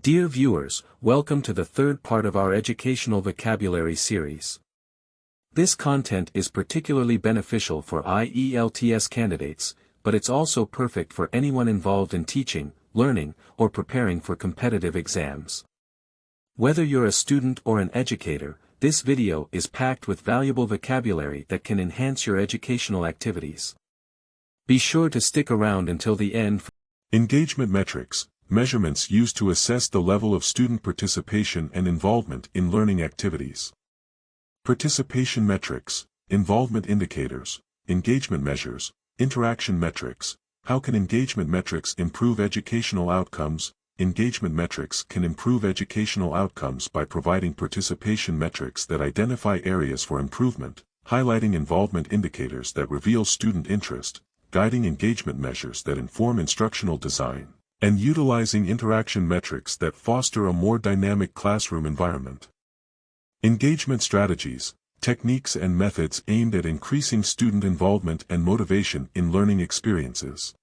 Dear viewers, welcome to the third part of our educational vocabulary series. This content is particularly beneficial for IELTS candidates, but it's also perfect for anyone involved in teaching, learning, or preparing for competitive exams. Whether you're a student or an educator, this video is packed with valuable vocabulary that can enhance your educational activities. Be sure to stick around until the end. Engagement metrics, measurements used to assess the level of student participation and involvement in learning activities. Participation metrics, involvement indicators, engagement measures, interaction metrics. How can engagement metrics improve educational outcomes? Engagement metrics can improve educational outcomes by providing participation metrics that identify areas for improvement, highlighting involvement indicators that reveal student interest, guiding engagement measures that inform instructional design, and utilizing interaction metrics that foster a more dynamic classroom environment. Engagement strategies, techniques and methods aimed at increasing student involvement and motivation in learning experiences.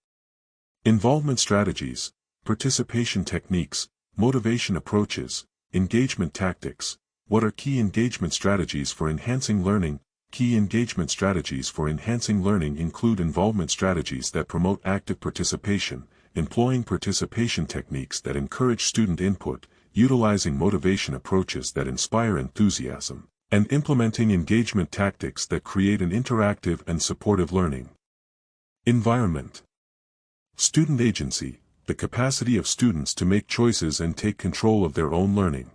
Involvement strategies, participation techniques, motivation approaches, engagement tactics. What are key engagement strategies for enhancing learning? Key engagement strategies for enhancing learning include involvement strategies that promote active participation, employing participation techniques that encourage student input, utilizing motivation approaches that inspire enthusiasm, and implementing engagement tactics that create an interactive and supportive learning environment. Student agency, the capacity of students to make choices and take control of their own learning.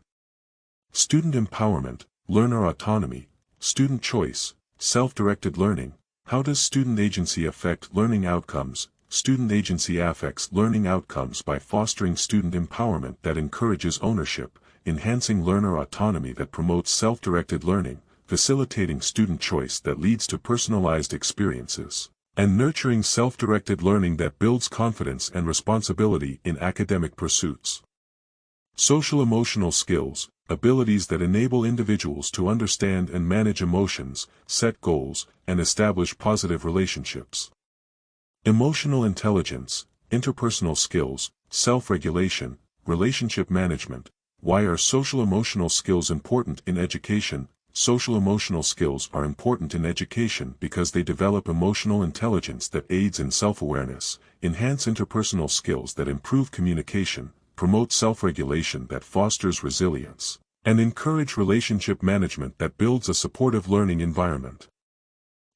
Student empowerment, learner autonomy, student choice, self-directed learning. How does student agency affect learning outcomes? Student agency affects learning outcomes by fostering student empowerment that encourages ownership, enhancing learner autonomy that promotes self-directed learning, facilitating student choice that leads to personalized experiences, and nurturing self-directed learning that builds confidence and responsibility in academic pursuits. Social-emotional skills, abilities that enable individuals to understand and manage emotions, set goals, and establish positive relationships. Emotional intelligence, interpersonal skills, self-regulation, relationship management. Why are social-emotional skills important in education? Social-emotional skills are important in education because they develop emotional intelligence that aids in self-awareness, enhance interpersonal skills that improve communication, promote self-regulation that fosters resilience, and encourage relationship management that builds a supportive learning environment.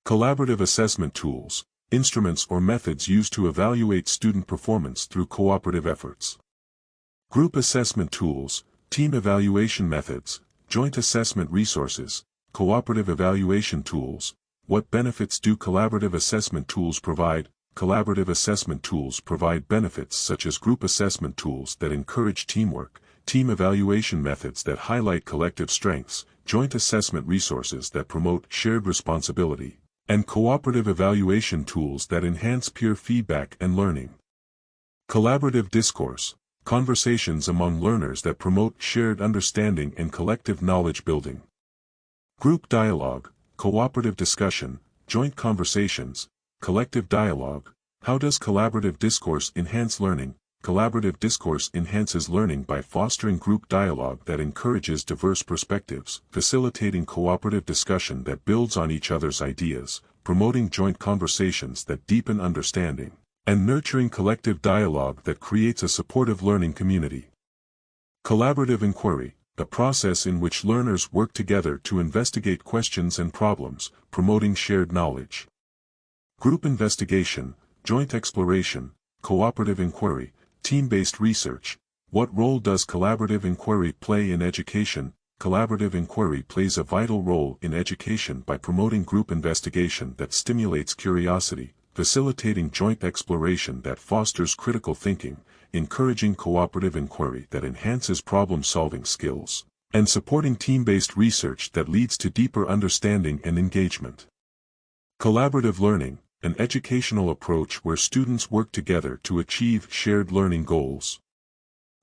Collaborative assessment tools, instruments or methods used to evaluate student performance through cooperative efforts. Group assessment tools, team evaluation methods, joint assessment resources, cooperative evaluation tools. What benefits do collaborative assessment tools provide? Collaborative assessment tools provide benefits such as group assessment tools that encourage teamwork, team evaluation methods that highlight collective strengths, joint assessment resources that promote shared responsibility, and cooperative evaluation tools that enhance peer feedback and learning. Collaborative discourse, conversations among learners that promote shared understanding and collective knowledge building. Group dialogue, cooperative discussion, joint conversations, collective dialogue. How does collaborative discourse enhance learning? Collaborative discourse enhances learning by fostering group dialogue that encourages diverse perspectives, facilitating cooperative discussion that builds on each other's ideas, promoting joint conversations that deepen understanding, and nurturing collective dialogue that creates a supportive learning community. Collaborative inquiry, a process in which learners work together to investigate questions and problems, promoting shared knowledge. Group investigation, joint exploration, cooperative inquiry, team-based research. What role does collaborative inquiry play in education? Collaborative inquiry plays a vital role in education by promoting group investigation that stimulates curiosity, facilitating joint exploration that fosters critical thinking, encouraging cooperative inquiry that enhances problem-solving skills, and supporting team-based research that leads to deeper understanding and engagement. Collaborative learning, an educational approach where students work together to achieve shared learning goals.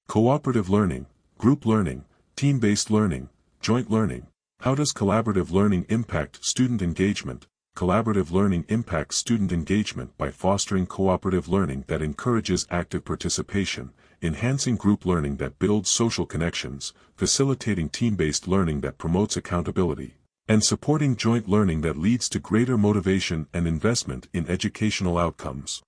Cooperative learning, group learning, team-based learning, joint learning. How does collaborative learning impact student engagement? Collaborative learning impacts student engagement by fostering cooperative learning that encourages active participation, enhancing group learning that builds social connections, facilitating team-based learning that promotes accountability, and supporting joint learning that leads to greater motivation and investment in educational outcomes.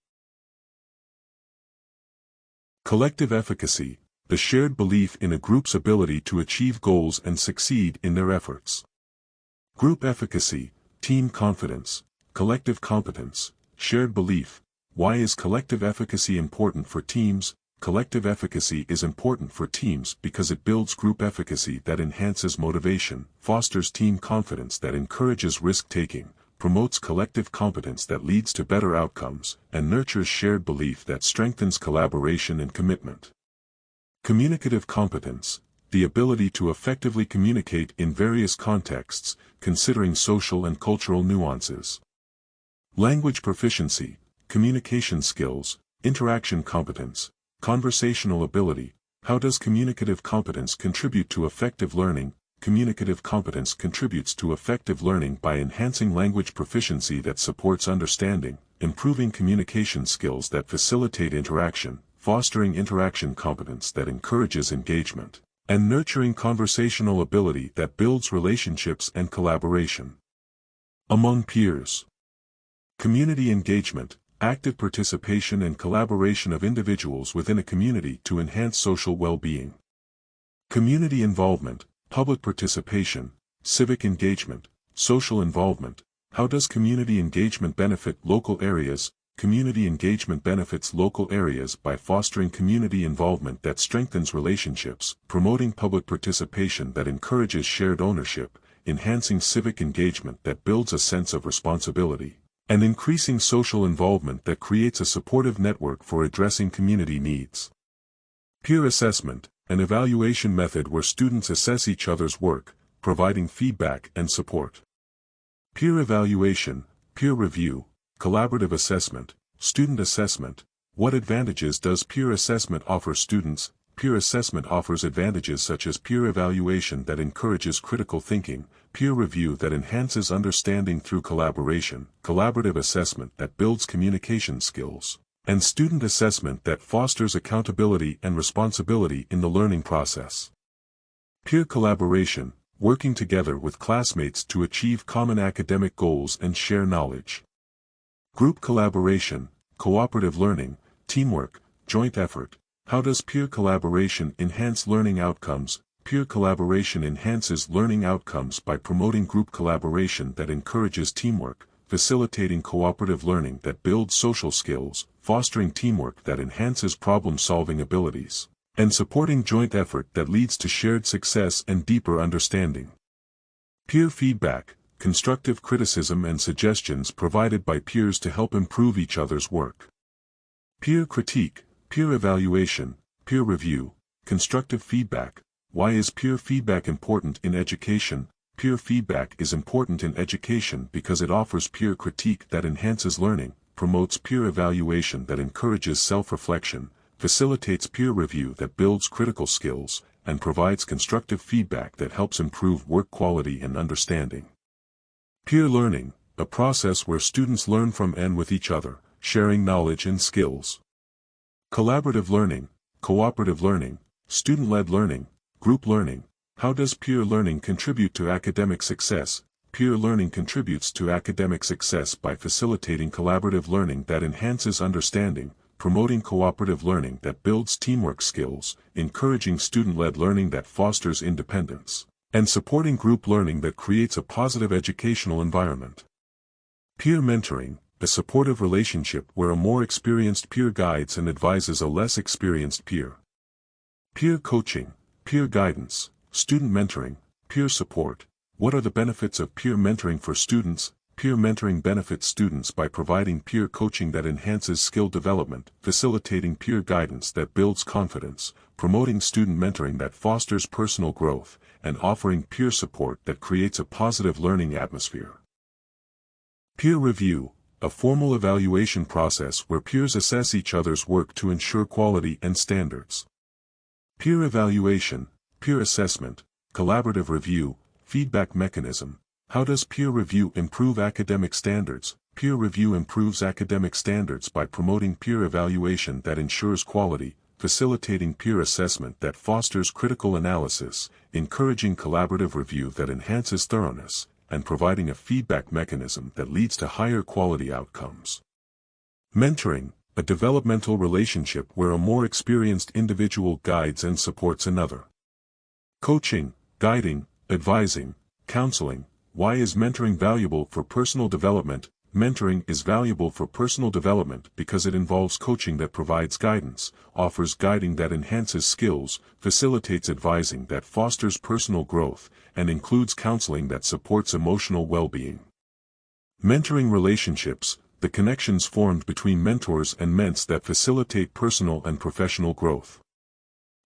Collective efficacy, the shared belief in a group's ability to achieve goals and succeed in their efforts. Group efficacy, team confidence, collective competence, shared belief. Why is collective efficacy important for teams? Collective efficacy is important for teams because it builds group efficacy that enhances motivation, fosters team confidence that encourages risk-taking, promotes collective competence that leads to better outcomes, and nurtures shared belief that strengthens collaboration and commitment. Communicative competence, the ability to effectively communicate in various contexts, considering social and cultural nuances. Language proficiency, communication skills, interaction competence, conversational ability. How does communicative competence contribute to effective learning? Communicative competence contributes to effective learning by enhancing language proficiency that supports understanding, improving communication skills that facilitate interaction, fostering interaction competence that encourages engagement, and nurturing conversational ability that builds relationships and collaboration. Among peers. Community engagement, active participation and collaboration of individuals within a community to enhance social well-being. Community involvement, public participation, civic engagement, social involvement. How does community engagement benefit local areas? Community engagement benefits local areas by fostering community involvement that strengthens relationships, promoting public participation that encourages shared ownership, enhancing civic engagement that builds a sense of responsibility, and increasing social involvement that creates a supportive network for addressing community needs. Peer assessment, an evaluation method where students assess each other's work, providing feedback and support. Peer evaluation, peer review, collaborative assessment, student assessment. What advantages does peer assessment offer students? Peer assessment offers advantages such as peer evaluation that encourages critical thinking, peer review that enhances understanding through collaboration, collaborative assessment that builds communication skills, and student assessment that fosters accountability and responsibility in the learning process. Peer collaboration, working together with classmates to achieve common academic goals and share knowledge. Group collaboration, cooperative learning, teamwork, joint effort. How does peer collaboration enhance learning outcomes? Peer collaboration enhances learning outcomes by promoting group collaboration that encourages teamwork, facilitating cooperative learning that builds social skills, fostering teamwork that enhances problem-solving abilities, and supporting joint effort that leads to shared success and deeper understanding. Peer feedback, constructive criticism and suggestions provided by peers to help improve each other's work. Peer critique, peer evaluation, peer review, constructive feedback. Why is peer feedback important in education? Peer feedback is important in education because it offers peer critique that enhances learning, promotes peer evaluation that encourages self-reflection, facilitates peer review that builds critical skills, and provides constructive feedback that helps improve work quality and understanding. Peer learning, a process where students learn from and with each other, sharing knowledge and skills. Collaborative learning, cooperative learning, student-led learning, group learning. How does peer learning contribute to academic success? Peer learning contributes to academic success by facilitating collaborative learning that enhances understanding, promoting cooperative learning that builds teamwork skills, encouraging student-led learning that fosters independence, and supporting group learning that creates a positive educational environment. Peer mentoring, a supportive relationship where a more experienced peer guides and advises a less experienced peer. Peer coaching, peer guidance, student mentoring, peer support. What are the benefits of peer mentoring for students? Peer mentoring benefits students by providing peer coaching that enhances skill development, facilitating peer guidance that builds confidence, promoting student mentoring that fosters personal growth, and offering peer support that creates a positive learning atmosphere. Peer review, a formal evaluation process where peers assess each other's work to ensure quality and standards. Peer evaluation, peer assessment, collaborative review, feedback mechanism. How does peer review improve academic standards? Peer review improves academic standards by promoting peer evaluation that ensures quality, facilitating peer assessment that fosters critical analysis, encouraging collaborative review that enhances thoroughness, and providing a feedback mechanism that leads to higher quality outcomes. Mentoring, a developmental relationship where a more experienced individual guides and supports another. Coaching, guiding, advising, counseling. Why is mentoring valuable for personal development? Mentoring is valuable for personal development because it involves coaching that provides guidance, offers guiding that enhances skills, facilitates advising that fosters personal growth, and includes counseling that supports emotional well-being. Mentoring relationships, the connections formed between mentors and ments that facilitate personal and professional growth.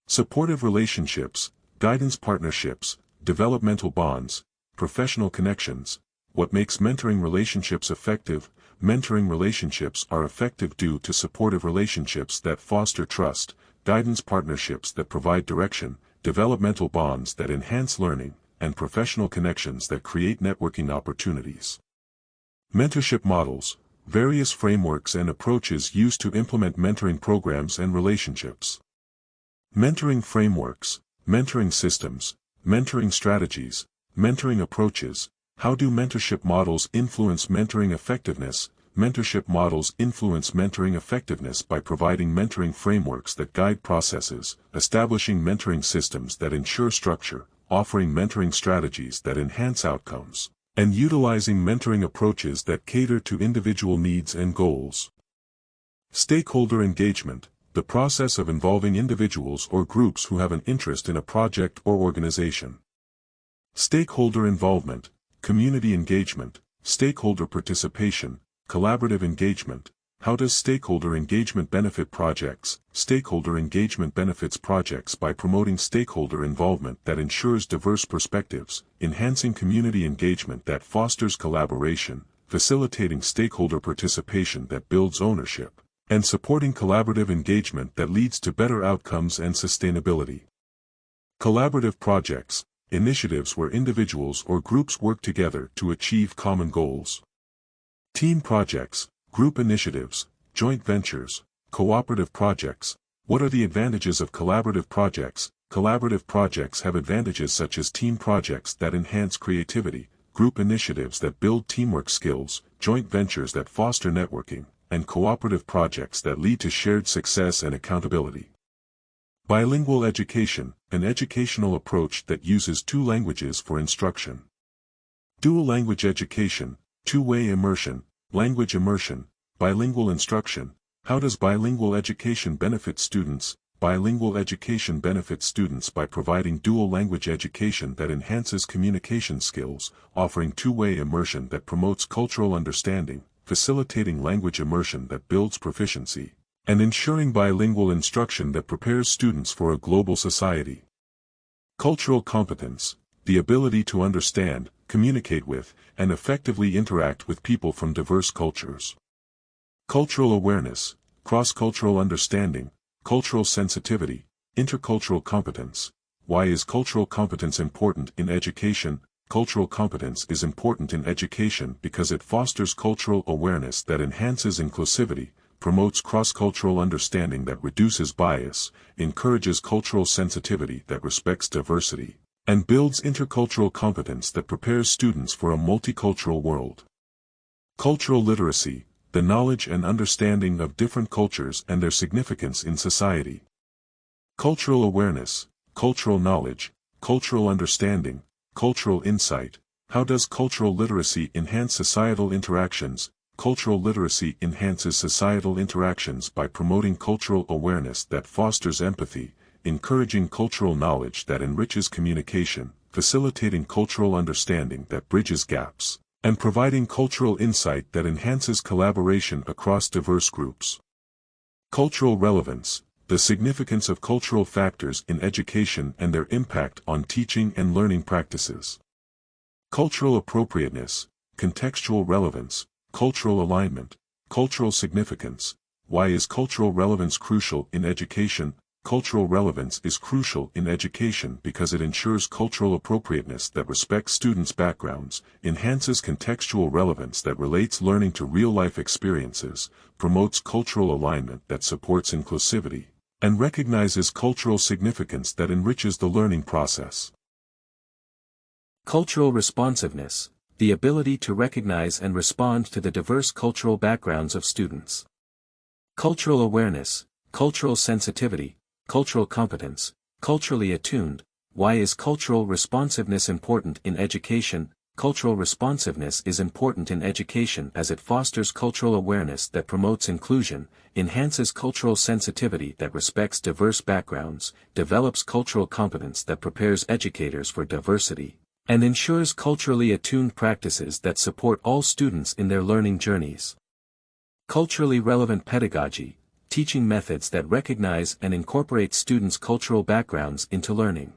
Supportive relationships, guidance partnerships, developmental bonds, professional connections. What makes mentoring relationships effective? Mentoring relationships are effective due to supportive relationships that foster trust, guidance partnerships that provide direction, developmental bonds that enhance learning, and professional connections that create networking opportunities. Mentorship models, various frameworks and approaches used to implement mentoring programs and relationships. Mentoring frameworks, mentoring systems, mentoring strategies, mentoring approaches. How do mentorship models influence mentoring effectiveness? Mentorship models influence mentoring effectiveness by providing mentoring frameworks that guide processes, establishing mentoring systems that ensure structure, offering mentoring strategies that enhance outcomes, and utilizing mentoring approaches that cater to individual needs and goals. Stakeholder engagement, the process of involving individuals or groups who have an interest in a project or organization. Stakeholder involvement, community engagement, stakeholder participation, collaborative engagement. How does stakeholder engagement benefit projects? Stakeholder engagement benefits projects by promoting stakeholder involvement that ensures diverse perspectives, enhancing community engagement that fosters collaboration, facilitating stakeholder participation that builds ownership, and supporting collaborative engagement that leads to better outcomes and sustainability. Collaborative projects, initiatives where individuals or groups work together to achieve common goals. Team projects, group initiatives, joint ventures, cooperative projects. What are the advantages of collaborative projects? Collaborative projects have advantages such as team projects that enhance creativity, group initiatives that build teamwork skills, joint ventures that foster networking, and cooperative projects that lead to shared success and accountability. Bilingual education, an educational approach that uses two languages for instruction. Dual language education, two-way immersion, language immersion, bilingual instruction. How does bilingual education benefit students? Bilingual education benefits students by providing dual language education that enhances communication skills, offering two-way immersion that promotes cultural understanding, facilitating language immersion that builds proficiency, and ensuring bilingual instruction that prepares students for a global society. Cultural competence, the ability to understand, communicate with, and effectively interact with people from diverse cultures. Cultural awareness, cross-cultural understanding, cultural sensitivity, intercultural competence. Why is cultural competence important in education? Cultural competence is important in education because it fosters cultural awareness that enhances inclusivity, promotes cross-cultural understanding that reduces bias, encourages cultural sensitivity that respects diversity, and builds intercultural competence that prepares students for a multicultural world. Cultural literacy, the knowledge and understanding of different cultures and their significance in society. Cultural awareness, cultural knowledge, cultural understanding, cultural insight. How does cultural literacy enhance societal interactions? Cultural literacy enhances societal interactions by promoting cultural awareness that fosters empathy, encouraging cultural knowledge that enriches communication, facilitating cultural understanding that bridges gaps, and providing cultural insight that enhances collaboration across diverse groups. Cultural relevance, the significance of cultural factors in education and their impact on teaching and learning practices. Cultural appropriateness, contextual relevance, cultural alignment, cultural significance. Why is cultural relevance crucial in education? Cultural relevance is crucial in education because it ensures cultural appropriateness that respects students' backgrounds, enhances contextual relevance that relates learning to real-life experiences, promotes cultural alignment that supports inclusivity, and recognizes cultural significance that enriches the learning process. Cultural responsiveness, the ability to recognize and respond to the diverse cultural backgrounds of students. Cultural awareness, cultural sensitivity, cultural competence, culturally attuned. Why is cultural responsiveness important in education? Cultural responsiveness is important in education as it fosters cultural awareness that promotes inclusion, enhances cultural sensitivity that respects diverse backgrounds, develops cultural competence that prepares educators for diversity, and ensures culturally attuned practices that support all students in their learning journeys. Culturally relevant pedagogy, teaching methods that recognize and incorporate students' cultural backgrounds into learning.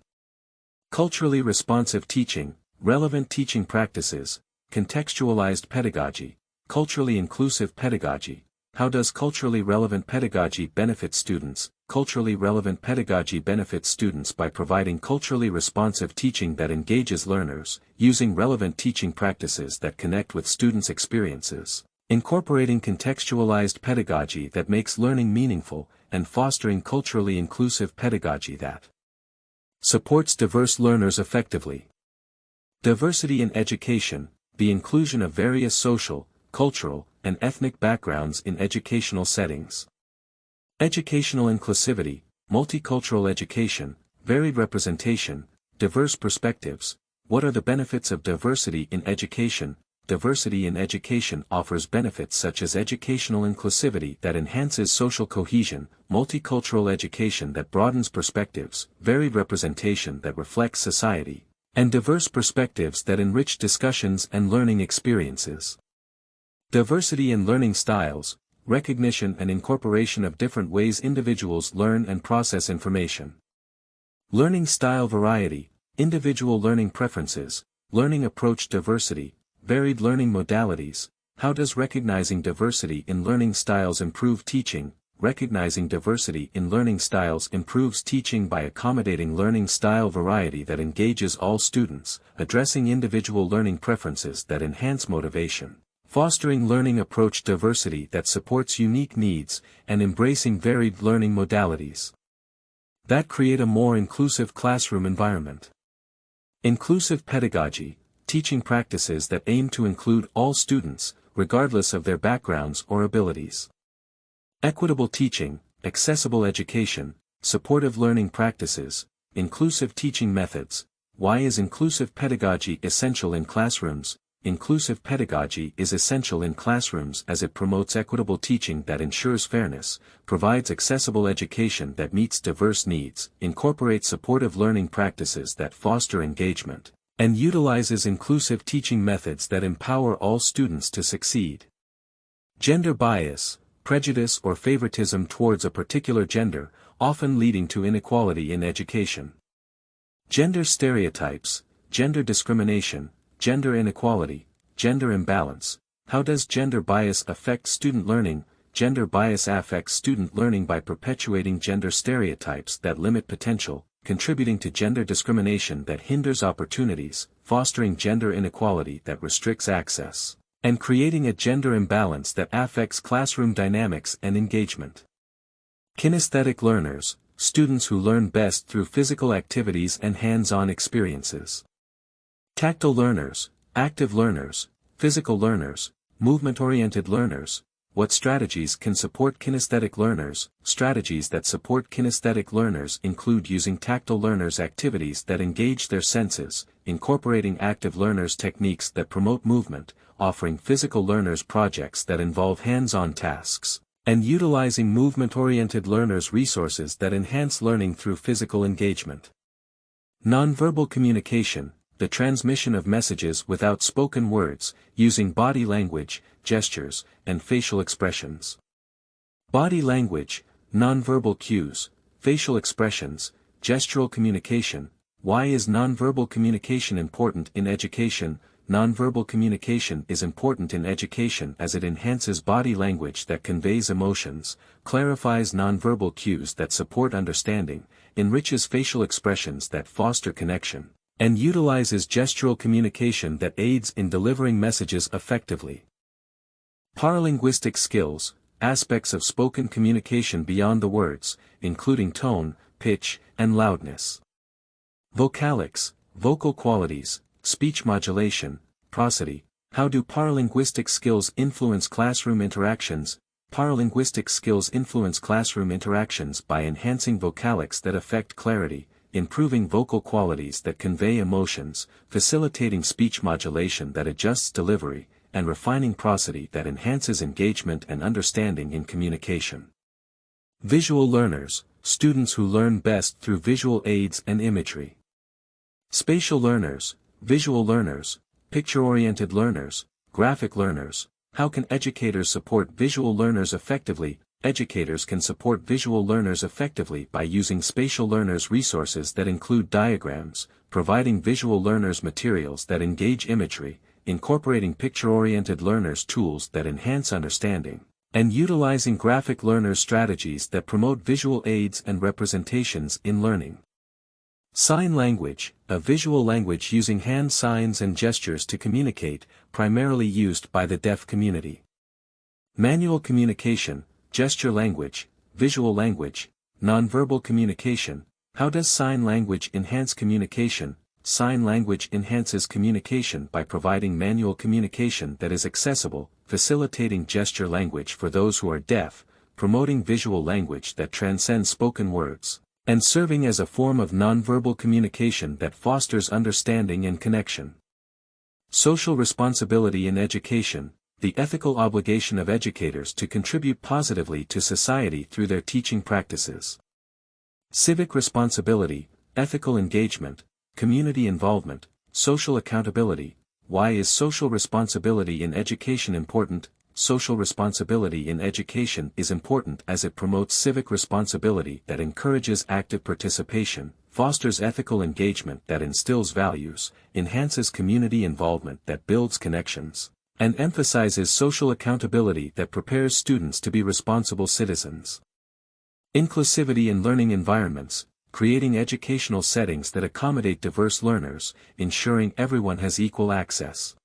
Culturally responsive teaching, relevant teaching practices, contextualized pedagogy, culturally inclusive pedagogy. How does culturally relevant pedagogy benefit students? Culturally relevant pedagogy benefits students by providing culturally responsive teaching that engages learners, using relevant teaching practices that connect with students' experiences, incorporating contextualized pedagogy that makes learning meaningful, and fostering culturally inclusive pedagogy that supports diverse learners effectively. Diversity in education, the inclusion of various social, cultural, and ethnic backgrounds in educational settings. Educational inclusivity, multicultural education, varied representation, diverse perspectives. What are the benefits of diversity in education? Diversity in education offers benefits such as educational inclusivity that enhances social cohesion, multicultural education that broadens perspectives, varied representation that reflects society, and diverse perspectives that enrich discussions and learning experiences. Diversity in learning styles, recognition and incorporation of different ways individuals learn and process information. Learning style variety, individual learning preferences, learning approach diversity, varied learning modalities. How does recognizing diversity in learning styles improve teaching? Recognizing diversity in learning styles improves teaching by accommodating learning style variety that engages all students, addressing individual learning preferences that enhance motivation, fostering learning approach diversity that supports unique needs, and embracing varied learning modalities that create a more inclusive classroom environment. Inclusive pedagogy, teaching practices that aim to include all students, regardless of their backgrounds or abilities. Equitable teaching, accessible education, supportive learning practices, inclusive teaching methods. Why is inclusive pedagogy essential in classrooms? Inclusive pedagogy is essential in classrooms as it promotes equitable teaching that ensures fairness, provides accessible education that meets diverse needs, incorporates supportive learning practices that foster engagement, and utilizes inclusive teaching methods that empower all students to succeed. Gender bias, prejudice or favoritism towards a particular gender, often leading to inequality in education. Gender stereotypes, gender discrimination, gender inequality, gender imbalance. How does gender bias affect student learning? Gender bias affects student learning by perpetuating gender stereotypes that limit potential, contributing to gender discrimination that hinders opportunities, fostering gender inequality that restricts access, and creating a gender imbalance that affects classroom dynamics and engagement. Kinesthetic learners, students who learn best through physical activities and hands-on experiences. Tactile learners, active learners, physical learners, movement-oriented learners. What strategies can support kinesthetic learners? Strategies that support kinesthetic learners include using tactile learners activities that engage their senses, incorporating active learners techniques that promote movement, offering physical learners projects that involve hands-on tasks, and utilizing movement-oriented learners resources that enhance learning through physical engagement. Nonverbal communication, the transmission of messages without spoken words, using body language, gestures, and facial expressions. Body language, nonverbal cues, facial expressions, gestural communication. Why is nonverbal communication important in education? Nonverbal communication is important in education as it enhances body language that conveys emotions, clarifies nonverbal cues that support understanding, enriches facial expressions that foster connection, and utilizes gestural communication that aids in delivering messages effectively. Paralinguistic skills, aspects of spoken communication beyond the words, including tone, pitch, and loudness. Vocalics, vocal qualities, speech modulation, prosody. How do paralinguistic skills influence classroom interactions? Paralinguistic skills influence classroom interactions by enhancing vocalics that affect clarity, improving vocal qualities that convey emotions, facilitating speech modulation that adjusts delivery, and refining prosody that enhances engagement and understanding in communication. Visual learners, students who learn best through visual aids and imagery. Spatial learners, visual learners, picture-oriented learners, graphic learners. How can educators support visual learners effectively? Educators can support visual learners effectively by using spatial learners resources that include diagrams, providing visual learners materials that engage imagery, incorporating picture-oriented learners tools that enhance understanding, and utilizing graphic learners strategies that promote visual aids and representations in learning. Sign language, a visual language using hand signs and gestures to communicate, primarily used by the deaf community. Manual communication, gesture language, visual language, nonverbal communication. How does sign language enhance communication? Sign language enhances communication by providing manual communication that is accessible, facilitating gesture language for those who are deaf, promoting visual language that transcends spoken words, and serving as a form of nonverbal communication that fosters understanding and connection. Social responsibility in education, the ethical obligation of educators to contribute positively to society through their teaching practices. Civic responsibility, ethical engagement, community involvement, social accountability. Why is social responsibility in education important? Social responsibility in education is important as it promotes civic responsibility that encourages active participation, fosters ethical engagement that instills values, enhances community involvement that builds connections, and emphasizes social accountability that prepares students to be responsible citizens. Inclusivity in learning environments, creating educational settings that accommodate diverse learners, ensuring everyone has equal access.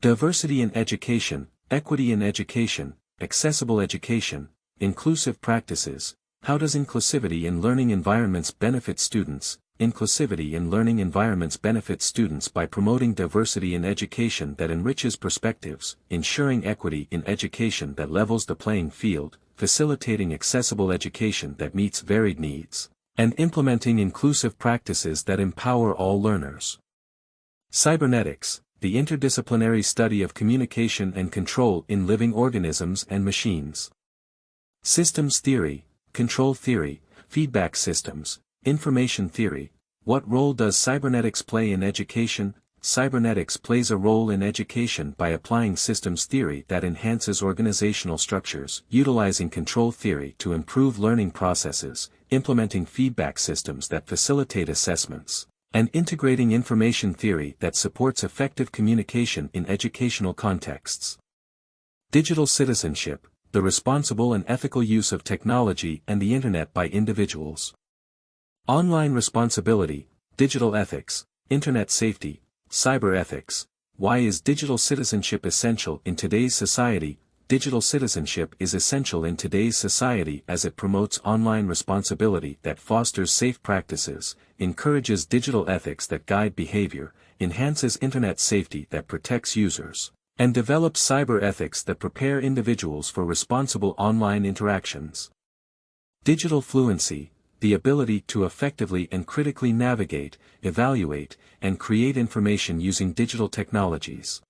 Diversity in education, equity in education, accessible education, inclusive practices. How does inclusivity in learning environments benefit students? Inclusivity in learning environments benefits students by promoting diversity in education that enriches perspectives, ensuring equity in education that levels the playing field, facilitating accessible education that meets varied needs, and implementing inclusive practices that empower all learners. Cybernetics, the interdisciplinary study of communication and control in living organisms and machines. Systems theory, control theory, feedback systems, information theory. What role does cybernetics play in education? Cybernetics plays a role in education by applying systems theory that enhances organizational structures, utilizing control theory to improve learning processes, implementing feedback systems that facilitate assessments, and integrating information theory that supports effective communication in educational contexts. Digital citizenship, the responsible and ethical use of technology and the Internet by individuals. Online responsibility, digital ethics, Internet safety, cyber ethics. Why is digital citizenship essential in today's society? Digital citizenship is essential in today's society as it promotes online responsibility that fosters safe practices, encourages digital ethics that guide behavior, enhances Internet safety that protects users, and develops cyber ethics that prepare individuals for responsible online interactions. Digital fluency, the ability to effectively and critically navigate, evaluate, and create information using digital technologies.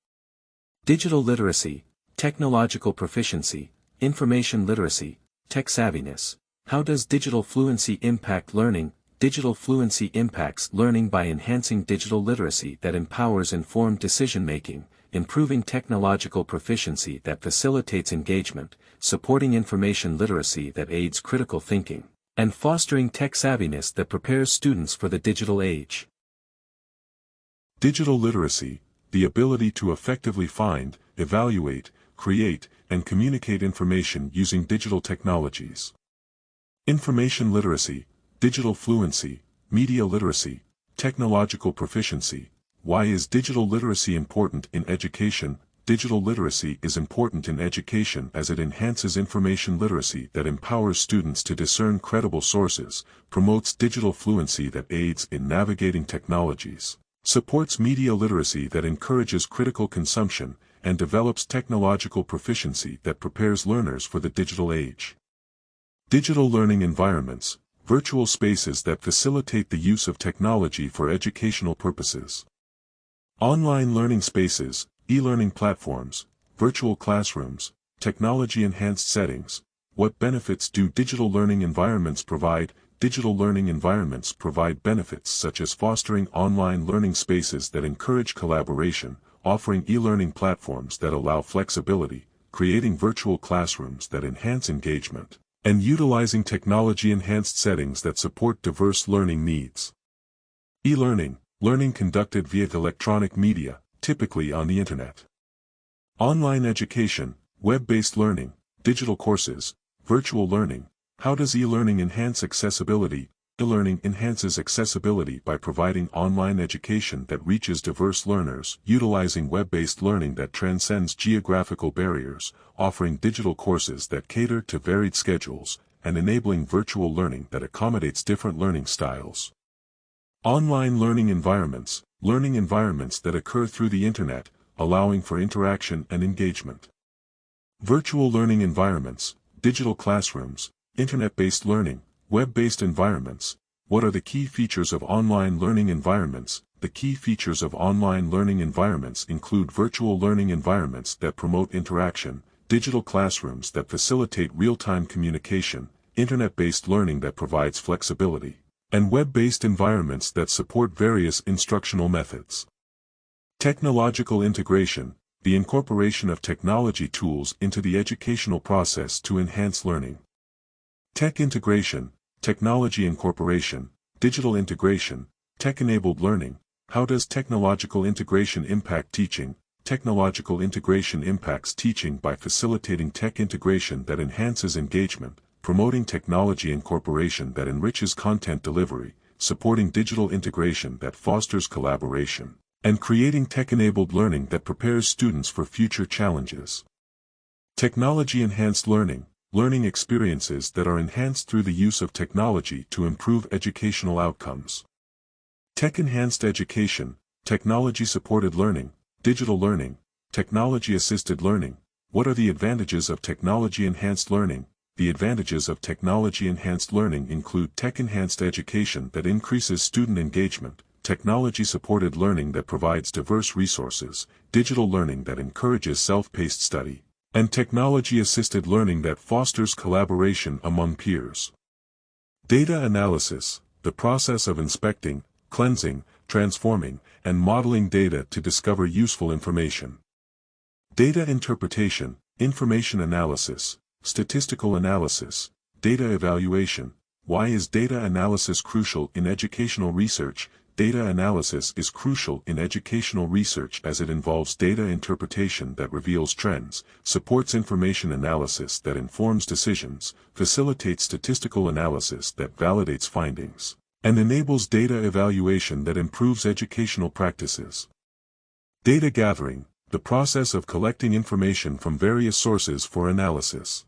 Digital literacy, technological proficiency, information literacy, tech savviness. How does digital fluency impact learning? Digital fluency impacts learning by enhancing digital literacy that empowers informed decision-making, improving technological proficiency that facilitates engagement, supporting information literacy that aids critical thinking, and fostering tech savviness that prepares students for the digital age. Digital literacy, the ability to effectively find, evaluate, create, and communicate information using digital technologies. Information literacy, digital fluency, media literacy, technological proficiency. Why is digital literacy important in education? digital literacy is important in education as it enhances information literacy that empowers students to discern credible sources, promotes digital fluency that aids in navigating technologies, supports media literacy that encourages critical consumption, and develops technological proficiency that prepares learners for the digital age. Digital learning environments, virtual spaces that facilitate the use of technology for educational purposes. Online learning spaces, e-learning platforms, virtual classrooms, technology-enhanced settings. What benefits do digital learning environments provide? Digital learning environments provide benefits such as fostering online learning spaces that encourage collaboration, offering e-learning platforms that allow flexibility, creating virtual classrooms that enhance engagement, and utilizing technology-enhanced settings that support diverse learning needs. E-learning, learning conducted via electronic media, typically on the Internet. Online education, web-based learning, digital courses, virtual learning. How does e-learning enhance accessibility? E-learning enhances accessibility by providing online education that reaches diverse learners, utilizing web-based learning that transcends geographical barriers, offering digital courses that cater to varied schedules, and enabling virtual learning that accommodates different learning styles. Online learning environments that occur through the Internet, allowing for interaction and engagement. Virtual learning environments, digital classrooms, Internet-based learning, web-based environments. What are the key features of online learning environments? The key features of online learning environments include virtual learning environments that promote interaction, digital classrooms that facilitate real-time communication, Internet-based learning that provides flexibility, and web-based environments that support various instructional methods. Technological integration, the incorporation of technology tools into the educational process to enhance learning. Tech integration, technology incorporation, digital integration, tech-enabled learning. How does technological integration impact teaching? Technological integration impacts teaching by facilitating tech integration that enhances engagement, promoting technology incorporation that enriches content delivery, supporting digital integration that fosters collaboration, and creating tech-enabled learning that prepares students for future challenges. Technology-enhanced learning, learning experiences that are enhanced through the use of technology to improve educational outcomes. Tech-enhanced education, technology-supported learning, digital learning, technology-assisted learning. What are the advantages of technology-enhanced learning? The advantages of technology-enhanced learning include tech-enhanced education that increases student engagement, technology-supported learning that provides diverse resources, digital learning that encourages self-paced study, and technology-assisted learning that fosters collaboration among peers. Data analysis, the process of inspecting, cleansing, transforming, and modeling data to discover useful information. Data interpretation, information analysis, statistical analysis, data evaluation. Why is data analysis crucial in educational research? Data analysis is crucial in educational research as it involves data interpretation that reveals trends, supports information analysis that informs decisions, facilitates statistical analysis that validates findings, and enables data evaluation that improves educational practices. Data gathering, the process of collecting information from various sources for analysis.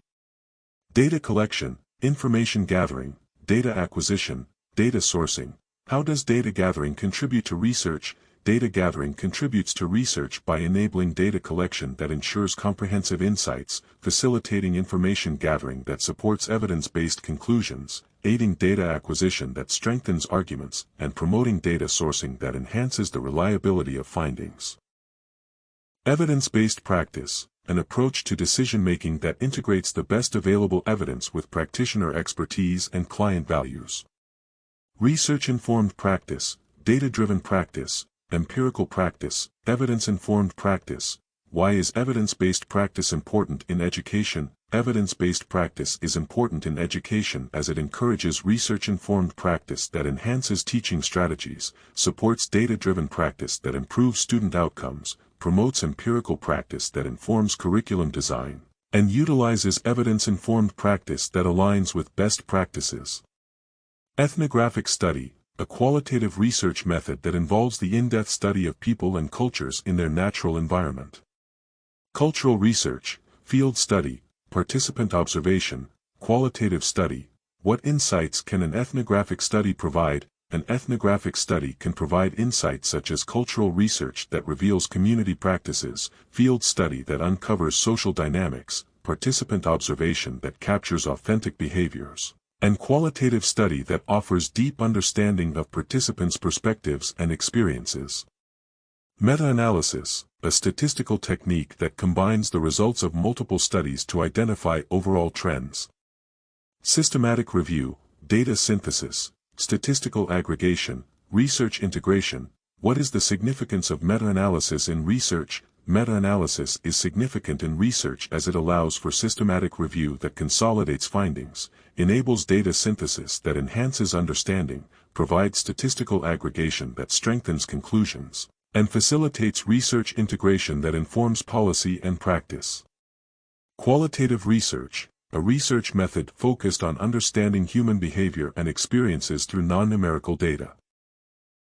Data collection, information gathering, data acquisition, data sourcing. How does data gathering contribute to research? Data gathering contributes to research by enabling data collection that ensures comprehensive insights, facilitating information gathering that supports evidence-based conclusions, aiding data acquisition that strengthens arguments, and promoting data sourcing that enhances the reliability of findings. Evidence-based practice, an approach to decision-making that integrates the best available evidence with practitioner expertise and client values. Research-informed practice, data-driven practice, empirical practice, evidence-informed practice. Why is evidence-based practice important in education? Evidence-based practice is important in education as it encourages research-informed practice that enhances teaching strategies, supports data-driven practice that improves student outcomes, promotes empirical practice that informs curriculum design, and utilizes evidence-informed practice that aligns with best practices. Ethnographic study, a qualitative research method that involves the in-depth study of people and cultures in their natural environment. Cultural research, field study, participant observation, qualitative study. What insights can an ethnographic study provide? An ethnographic study can provide insights such as cultural research that reveals community practices, field study that uncovers social dynamics, participant observation that captures authentic behaviors, and qualitative study that offers deep understanding of participants' perspectives and experiences. Meta-analysis, a statistical technique that combines the results of multiple studies to identify overall trends. Systematic review, data synthesis, statistical aggregation, research integration. What is the significance of meta-analysis in research? Meta-analysis is significant in research as it allows for systematic review that consolidates findings, enables data synthesis that enhances understanding, provides statistical aggregation that strengthens conclusions, and facilitates research integration that informs policy and practice. Qualitative research, a research method focused on understanding human behavior and experiences through non-numerical data.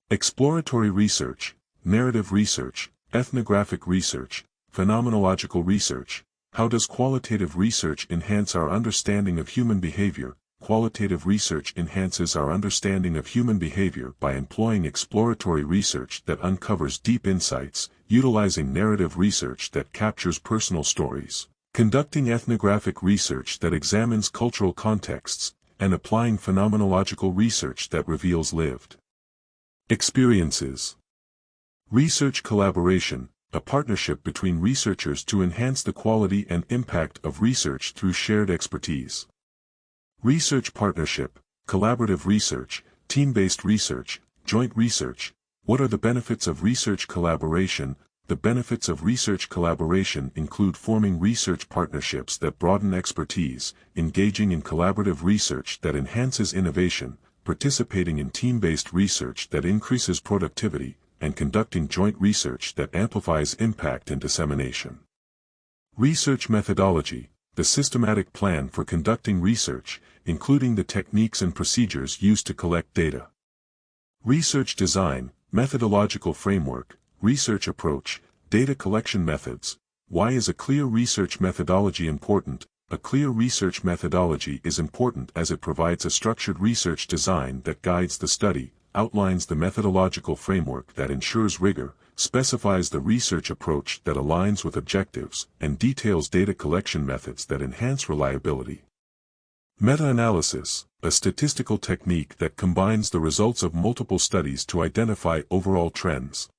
Exploratory research, narrative research, ethnographic research, phenomenological research. How does qualitative research enhance our understanding of human behavior? Qualitative research enhances our understanding of human behavior by employing exploratory research that uncovers deep insights, utilizing narrative research that captures personal stories, conducting ethnographic research that examines cultural contexts, and applying phenomenological research that reveals lived experiences. Research collaboration, a partnership between researchers to enhance the quality and impact of research through shared expertise. Research partnership, collaborative research, team-based research, joint research. What are the benefits of research collaboration? The benefits of research collaboration include forming research partnerships that broaden expertise, engaging in collaborative research that enhances innovation, participating in team-based research that increases productivity, and conducting joint research that amplifies impact and dissemination. Research methodology, the systematic plan for conducting research, including the techniques and procedures used to collect data. Research design, methodological framework, research approach, data collection methods. Why is a clear research methodology important? A clear research methodology is important as it provides a structured research design that guides the study, outlines the methodological framework that ensures rigor, specifies the research approach that aligns with objectives, and details data collection methods that enhance reliability. Meta-analysis, a statistical technique that combines the results of multiple studies to identify overall trends.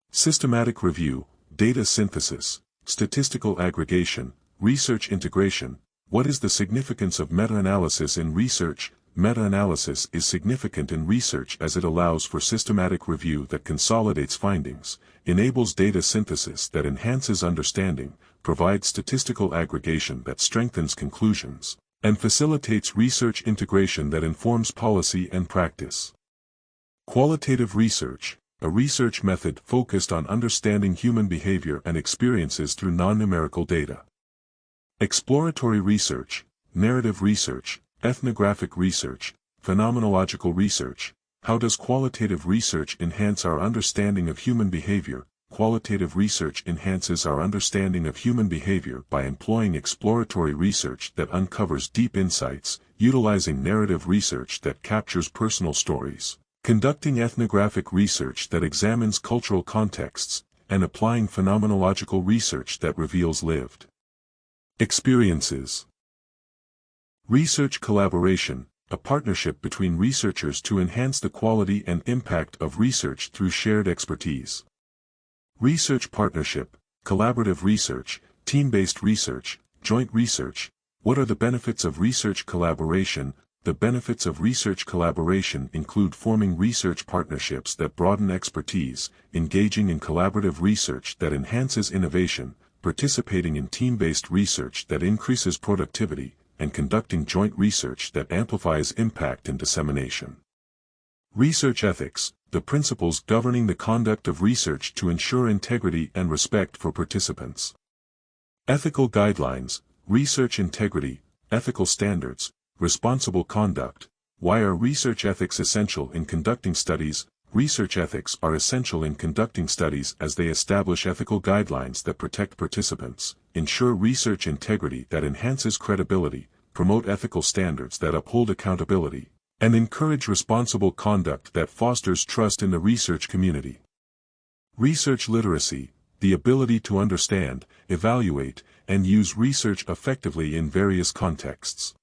Systematic review, data synthesis, statistical aggregation, research integration. What is the significance of meta-analysis in research? Meta-analysis is significant in research as it allows for systematic review that consolidates findings, enables data synthesis that enhances understanding, provides statistical aggregation that strengthens conclusions, and facilitates research integration that informs policy and practice. Qualitative research, a research method focused on understanding human behavior and experiences through non-numerical data. Exploratory research, narrative research, ethnographic research, phenomenological research. How does qualitative research enhance our understanding of human behavior? Qualitative research enhances our understanding of human behavior by employing exploratory research that uncovers deep insights, utilizing narrative research that captures personal stories, conducting ethnographic research that examines cultural contexts, and applying phenomenological research that reveals lived experiences. Research collaboration, a partnership between researchers to enhance the quality and impact of research through shared expertise. Research partnership, collaborative research, team-based research, joint research. What are the benefits of research collaboration? The benefits of research collaboration include forming research partnerships that broaden expertise, engaging in collaborative research that enhances innovation, participating in team-based research that increases productivity, and conducting joint research that amplifies impact and dissemination. Research ethics, the principles governing the conduct of research to ensure integrity and respect for participants. Ethical guidelines, research integrity, ethical standards, responsible conduct. Why are research ethics essential in conducting studies? research ethics are essential in conducting studies as they establish ethical guidelines that protect participants, ensure research integrity that enhances credibility, promote ethical standards that uphold accountability, and encourage responsible conduct that fosters trust in the research community. Research literacy, the ability to understand, evaluate, and use research effectively in various contexts.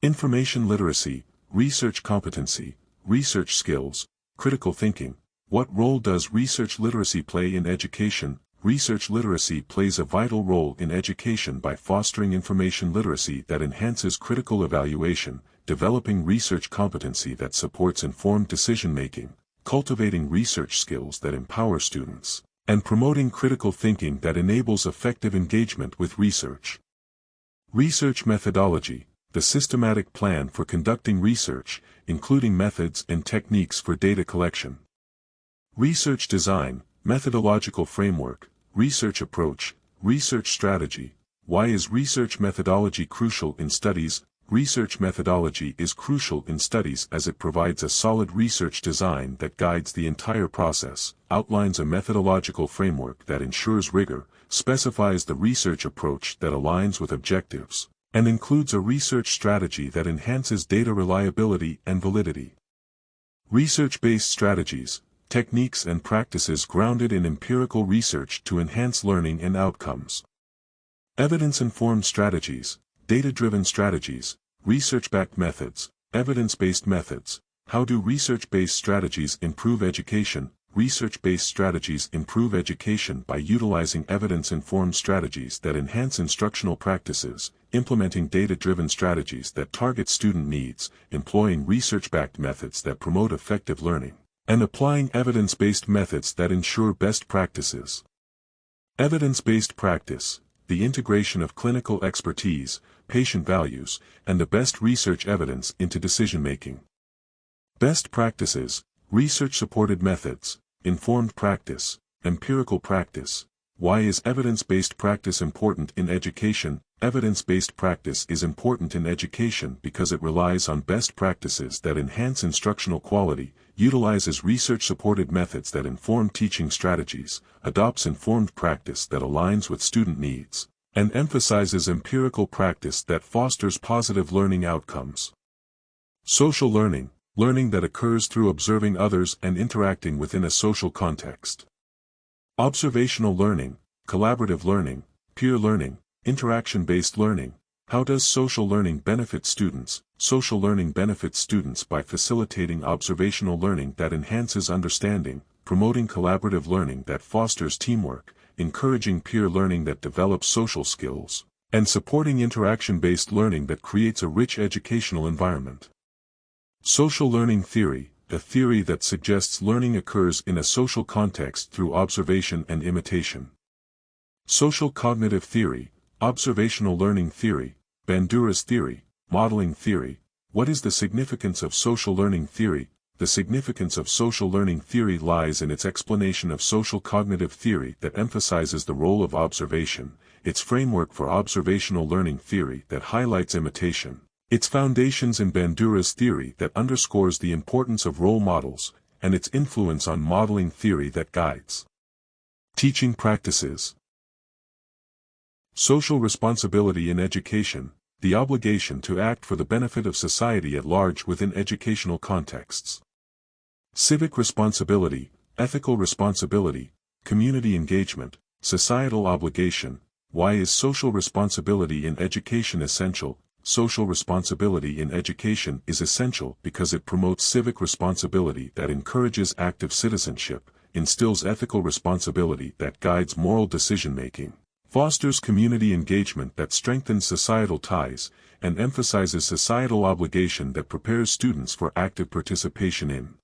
Information literacy, research competency, research skills, critical thinking. What role does research literacy play in education? Research literacy plays a vital role in education by fostering information literacy that enhances critical evaluation, developing research competency that supports informed decision-making, cultivating research skills that empower students, and promoting critical thinking that enables effective engagement with research. Research methodology, the systematic plan for conducting research, including methods and techniques for data collection. Research design, methodological framework, research approach, research strategy. Why is research methodology crucial in studies? Research methodology is crucial in studies as it provides a solid research design that guides the entire process, outlines a methodological framework that ensures rigor, specifies the research approach that aligns with objectives, and includes a research strategy that enhances data reliability and validity. Research-based strategies, techniques and practices grounded in empirical research to enhance learning and outcomes. Evidence-informed strategies, data-driven strategies, research-backed methods, evidence-based methods. How do research-based strategies improve education? Research-based strategies improve education by utilizing evidence-informed strategies that enhance instructional practices, implementing data-driven strategies that target student needs, employing research-backed methods that promote effective learning, and applying evidence-based methods that ensure best practices. Evidence-based practice, the integration of clinical expertise, patient values, and the best research evidence into decision-making. Best practices, research-supported methods, informed practice, empirical practice. Why is evidence-based practice important in education? Evidence-based practice is important in education because it relies on best practices that enhance instructional quality, utilizes research-supported methods that inform teaching strategies, adopts informed practice that aligns with student needs, and emphasizes empirical practice that fosters positive learning outcomes. Social learning, learning that occurs through observing others and interacting within a social context. Observational learning, collaborative learning, peer learning, interaction-based learning. How does social learning benefit students? Social learning benefits students by facilitating observational learning that enhances understanding, promoting collaborative learning that fosters teamwork, encouraging peer learning that develops social skills, and supporting interaction-based learning that creates a rich educational environment. Social learning theory, a theory that suggests learning occurs in a social context through observation and imitation. Social cognitive theory, observational learning theory, Bandura's theory, modeling theory. What is the significance of social learning theory? The significance of social learning theory lies in its explanation of social cognitive theory that emphasizes the role of observation, its framework for observational learning theory that highlights imitation, its foundations in Bandura's theory that underscores the importance of role models, and its influence on modeling theory that guides teaching practices. Social responsibility in education, the obligation to act for the benefit of society at large within educational contexts. Civic responsibility, ethical responsibility, community engagement, societal obligation. Why is social responsibility in education essential? Social responsibility in education is essential because it promotes civic responsibility that encourages active citizenship, instills ethical responsibility that guides moral decision-making, fosters community engagement that strengthens societal ties, and emphasizes societal obligation that prepares students for active participation in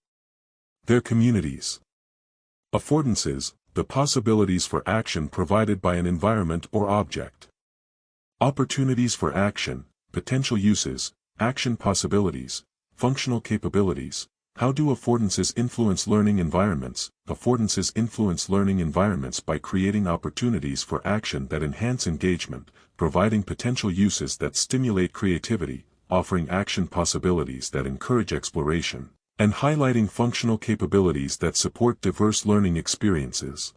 their communities. Affordances, the possibilities for action provided by an environment or object. Opportunities for action, potential uses, action possibilities, functional capabilities. How do affordances influence learning environments? Affordances influence learning environments by creating opportunities for action that enhance engagement, providing potential uses that stimulate creativity, offering action possibilities that encourage exploration, and highlighting functional capabilities that support diverse learning experiences.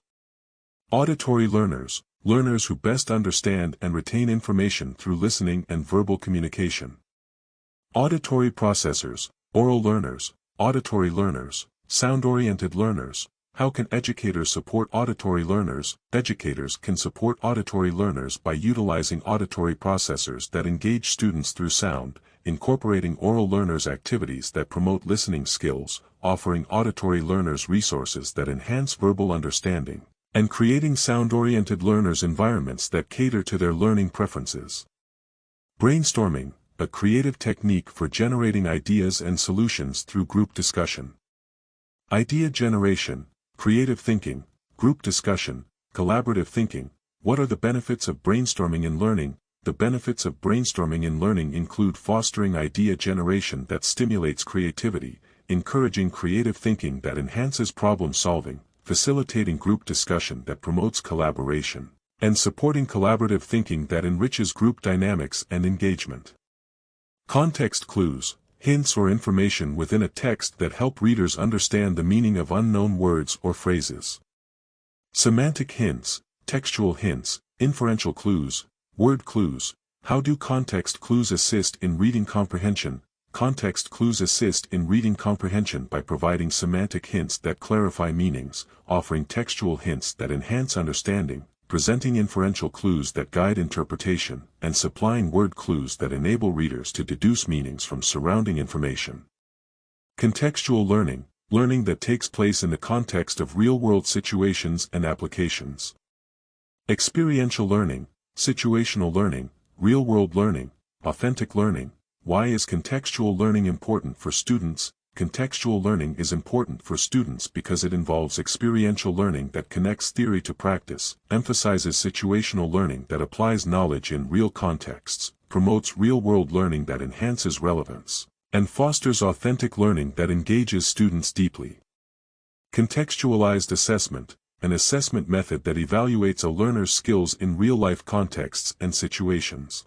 Auditory learners, learners who best understand and retain information through listening and verbal communication. Auditory processors, oral learners, auditory learners, sound-oriented learners. How can educators support auditory learners? Educators can support auditory learners by utilizing auditory processors that engage students through sound, incorporating oral learners' activities that promote listening skills, offering auditory learners resources that enhance verbal understanding, and creating sound-oriented learners' environments that cater to their learning preferences. Brainstorming, a creative technique for generating ideas and solutions through group discussion. Idea generation, creative thinking, group discussion, collaborative thinking. What are the benefits of brainstorming in learning? The benefits of brainstorming in learning include fostering idea generation that stimulates creativity, encouraging creative thinking that enhances problem solving, facilitating group discussion that promotes collaboration, and supporting collaborative thinking that enriches group dynamics and engagement. Context clues, hints or information within a text that help readers understand the meaning of unknown words or phrases. Semantic hints, textual hints, inferential clues, word clues. How do context clues assist in reading comprehension? Context clues assist in reading comprehension by providing semantic hints that clarify meanings, offering textual hints that enhance understanding, presenting inferential clues that guide interpretation, and supplying word clues that enable readers to deduce meanings from surrounding information. Contextual learning, learning that takes place in the context of real-world situations and applications. Experiential learning, situational learning, real-world learning, authentic learning. Why is contextual learning important for students? Contextual learning is important for students because it involves experiential learning that connects theory to practice, emphasizes situational learning that applies knowledge in real contexts, promotes real-world learning that enhances relevance, and fosters authentic learning that engages students deeply. Contextualized assessment, an assessment method that evaluates a learner's skills in real-life contexts and situations.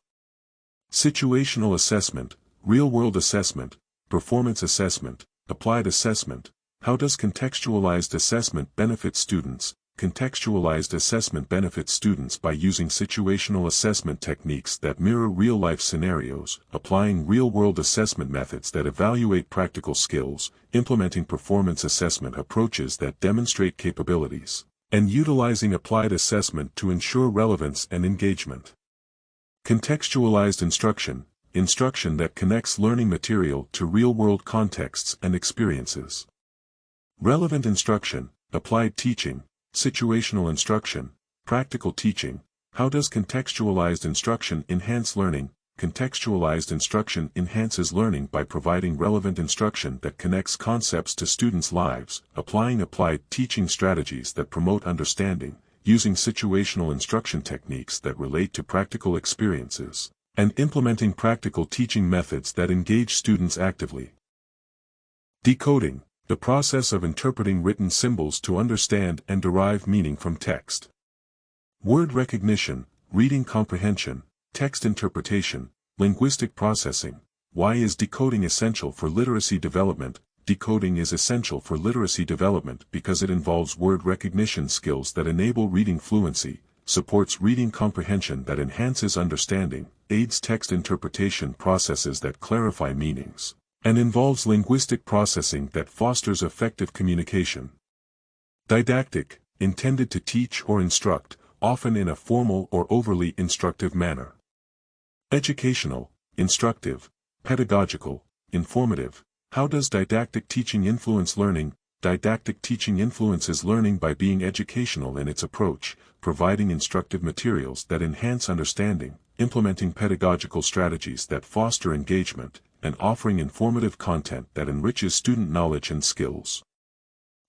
Situational assessment, real-world assessment, performance assessment, applied assessment. How does contextualized assessment benefit students? Contextualized assessment benefits students by using situational assessment techniques that mirror real-life scenarios, applying real-world assessment methods that evaluate practical skills, implementing performance assessment approaches that demonstrate capabilities, and utilizing applied assessment to ensure relevance and engagement. Contextualized instruction, instruction that connects learning material to real-world contexts and experiences. Relevant instruction, applied teaching, situational instruction, practical teaching. How does contextualized instruction enhance learning? Contextualized instruction enhances learning by providing relevant instruction that connects concepts to students' lives, applying applied teaching strategies that promote understanding, using situational instruction techniques that relate to practical experiences, and implementing practical teaching methods that engage students actively. Decoding, the process of interpreting written symbols to understand and derive meaning from text. Word recognition, reading comprehension, text interpretation, linguistic processing. Why is decoding essential for literacy development? Decoding is essential for literacy development because it involves word recognition skills that enable reading fluency, supports reading comprehension that enhances understanding, aids text interpretation processes that clarify meanings, and involves linguistic processing that fosters effective communication. Didactic, intended to teach or instruct, often in a formal or overly instructive manner. Educational, instructive, pedagogical, informative. How does didactic teaching influence learning? Didactic teaching influences learning by being educational in its approach, providing instructive materials that enhance understanding, implementing pedagogical strategies that foster engagement, and offering informative content that enriches student knowledge and skills.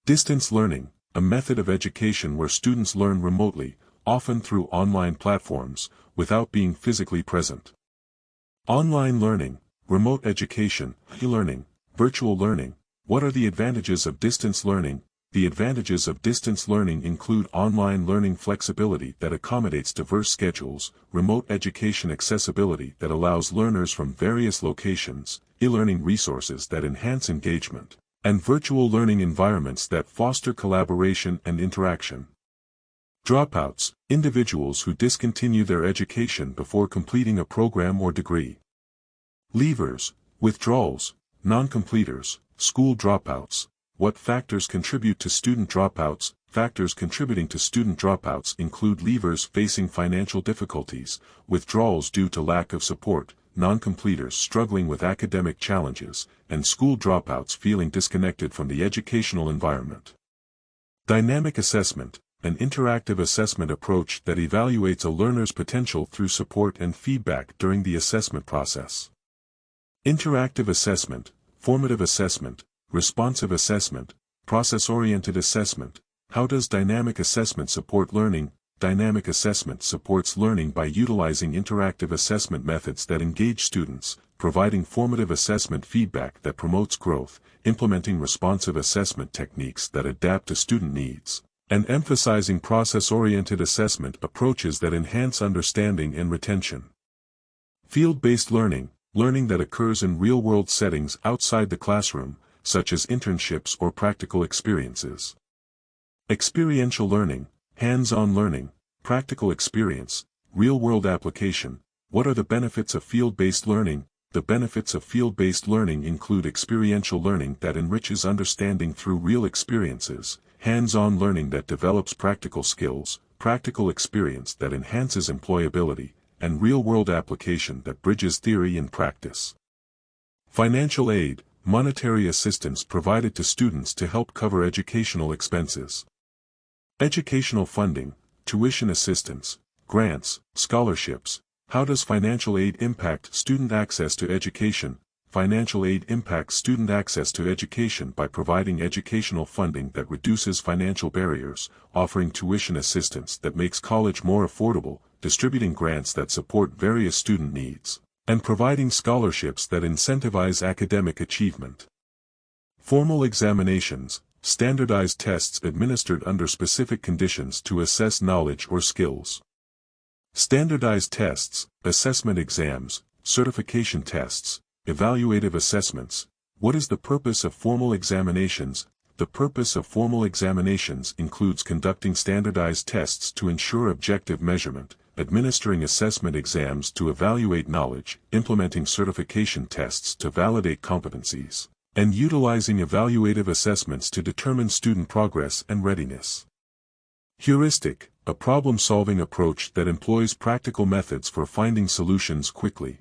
Distance learning, a method of education where students learn remotely, often through online platforms, without being physically present. Online learning, remote education, e-learning, virtual learning. What are the advantages of distance learning? The advantages of distance learning include online learning flexibility that accommodates diverse schedules, remote education accessibility that allows learners from various locations, e-learning resources that enhance engagement, and virtual learning environments that foster collaboration and interaction. Dropouts, individuals who discontinue their education before completing a program or degree. Leavers, withdrawals, non-completers, school dropouts. What factors contribute to student dropouts? Factors contributing to student dropouts include leavers facing financial difficulties, withdrawals due to lack of support, non-completers struggling with academic challenges, and school dropouts feeling disconnected from the educational environment. Dynamic assessment, an interactive assessment approach that evaluates a learner's potential through support and feedback during the assessment process. Interactive assessment, formative assessment, responsive assessment, process-oriented assessment. How does dynamic assessment support learning? Dynamic assessment supports learning by utilizing interactive assessment methods that engage students, providing formative assessment feedback that promotes growth, implementing responsive assessment techniques that adapt to student needs, and emphasizing process-oriented assessment approaches that enhance understanding and retention. Field-based learning, learning that occurs in real-world settings outside the classroom, such as internships or practical experiences. Experiential learning, hands-on learning, practical experience, real-world application. What are the benefits of field-based learning? The benefits of field-based learning include experiential learning that enriches understanding through real experiences, hands-on learning that develops practical skills, practical experience that enhances employability, and real-world application that bridges theory and practice. Financial aid, monetary assistance provided to students to help cover educational expenses. Educational funding, tuition assistance, grants, scholarships. How does financial aid impact student access to education? Financial aid impacts student access to education by providing educational funding that reduces financial barriers, offering tuition assistance that makes college more affordable, distributing grants that support various student needs, and providing scholarships that incentivize academic achievement. Formal examinations, standardized tests administered under specific conditions to assess knowledge or skills. Standardized tests, assessment exams, certification tests, evaluative assessments. What is the purpose of formal examinations? The purpose of formal examinations includes conducting standardized tests to ensure objective measurement, administering assessment exams to evaluate knowledge, implementing certification tests to validate competencies, and utilizing evaluative assessments to determine student progress and readiness. Heuristic, a problem-solving approach that employs practical methods for finding solutions quickly.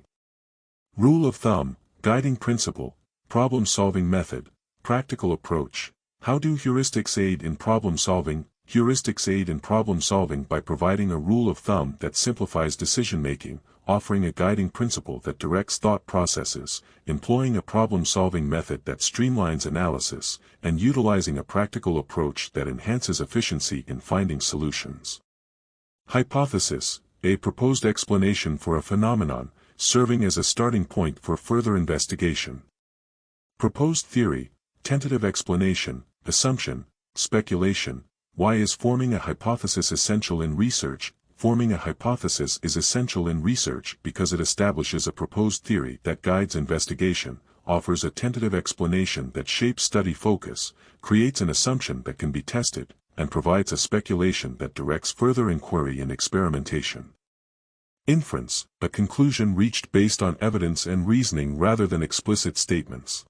Rule of thumb, guiding principle, problem-solving method, practical approach. How do heuristics aid in problem-solving? Heuristics aid in problem-solving by providing a rule of thumb that simplifies decision-making, offering a guiding principle that directs thought processes, employing a problem-solving method that streamlines analysis, and utilizing a practical approach that enhances efficiency in finding solutions. Hypothesis, a proposed explanation for a phenomenon, serving as a starting point for further investigation. Proposed theory, tentative explanation, assumption, speculation. Why is forming a hypothesis essential in research? Forming a hypothesis is essential in research because it establishes a proposed theory that guides investigation, offers a tentative explanation that shapes study focus, creates an assumption that can be tested, and provides a speculation that directs further inquiry and experimentation. Inference, a conclusion reached based on evidence and reasoning rather than explicit statements.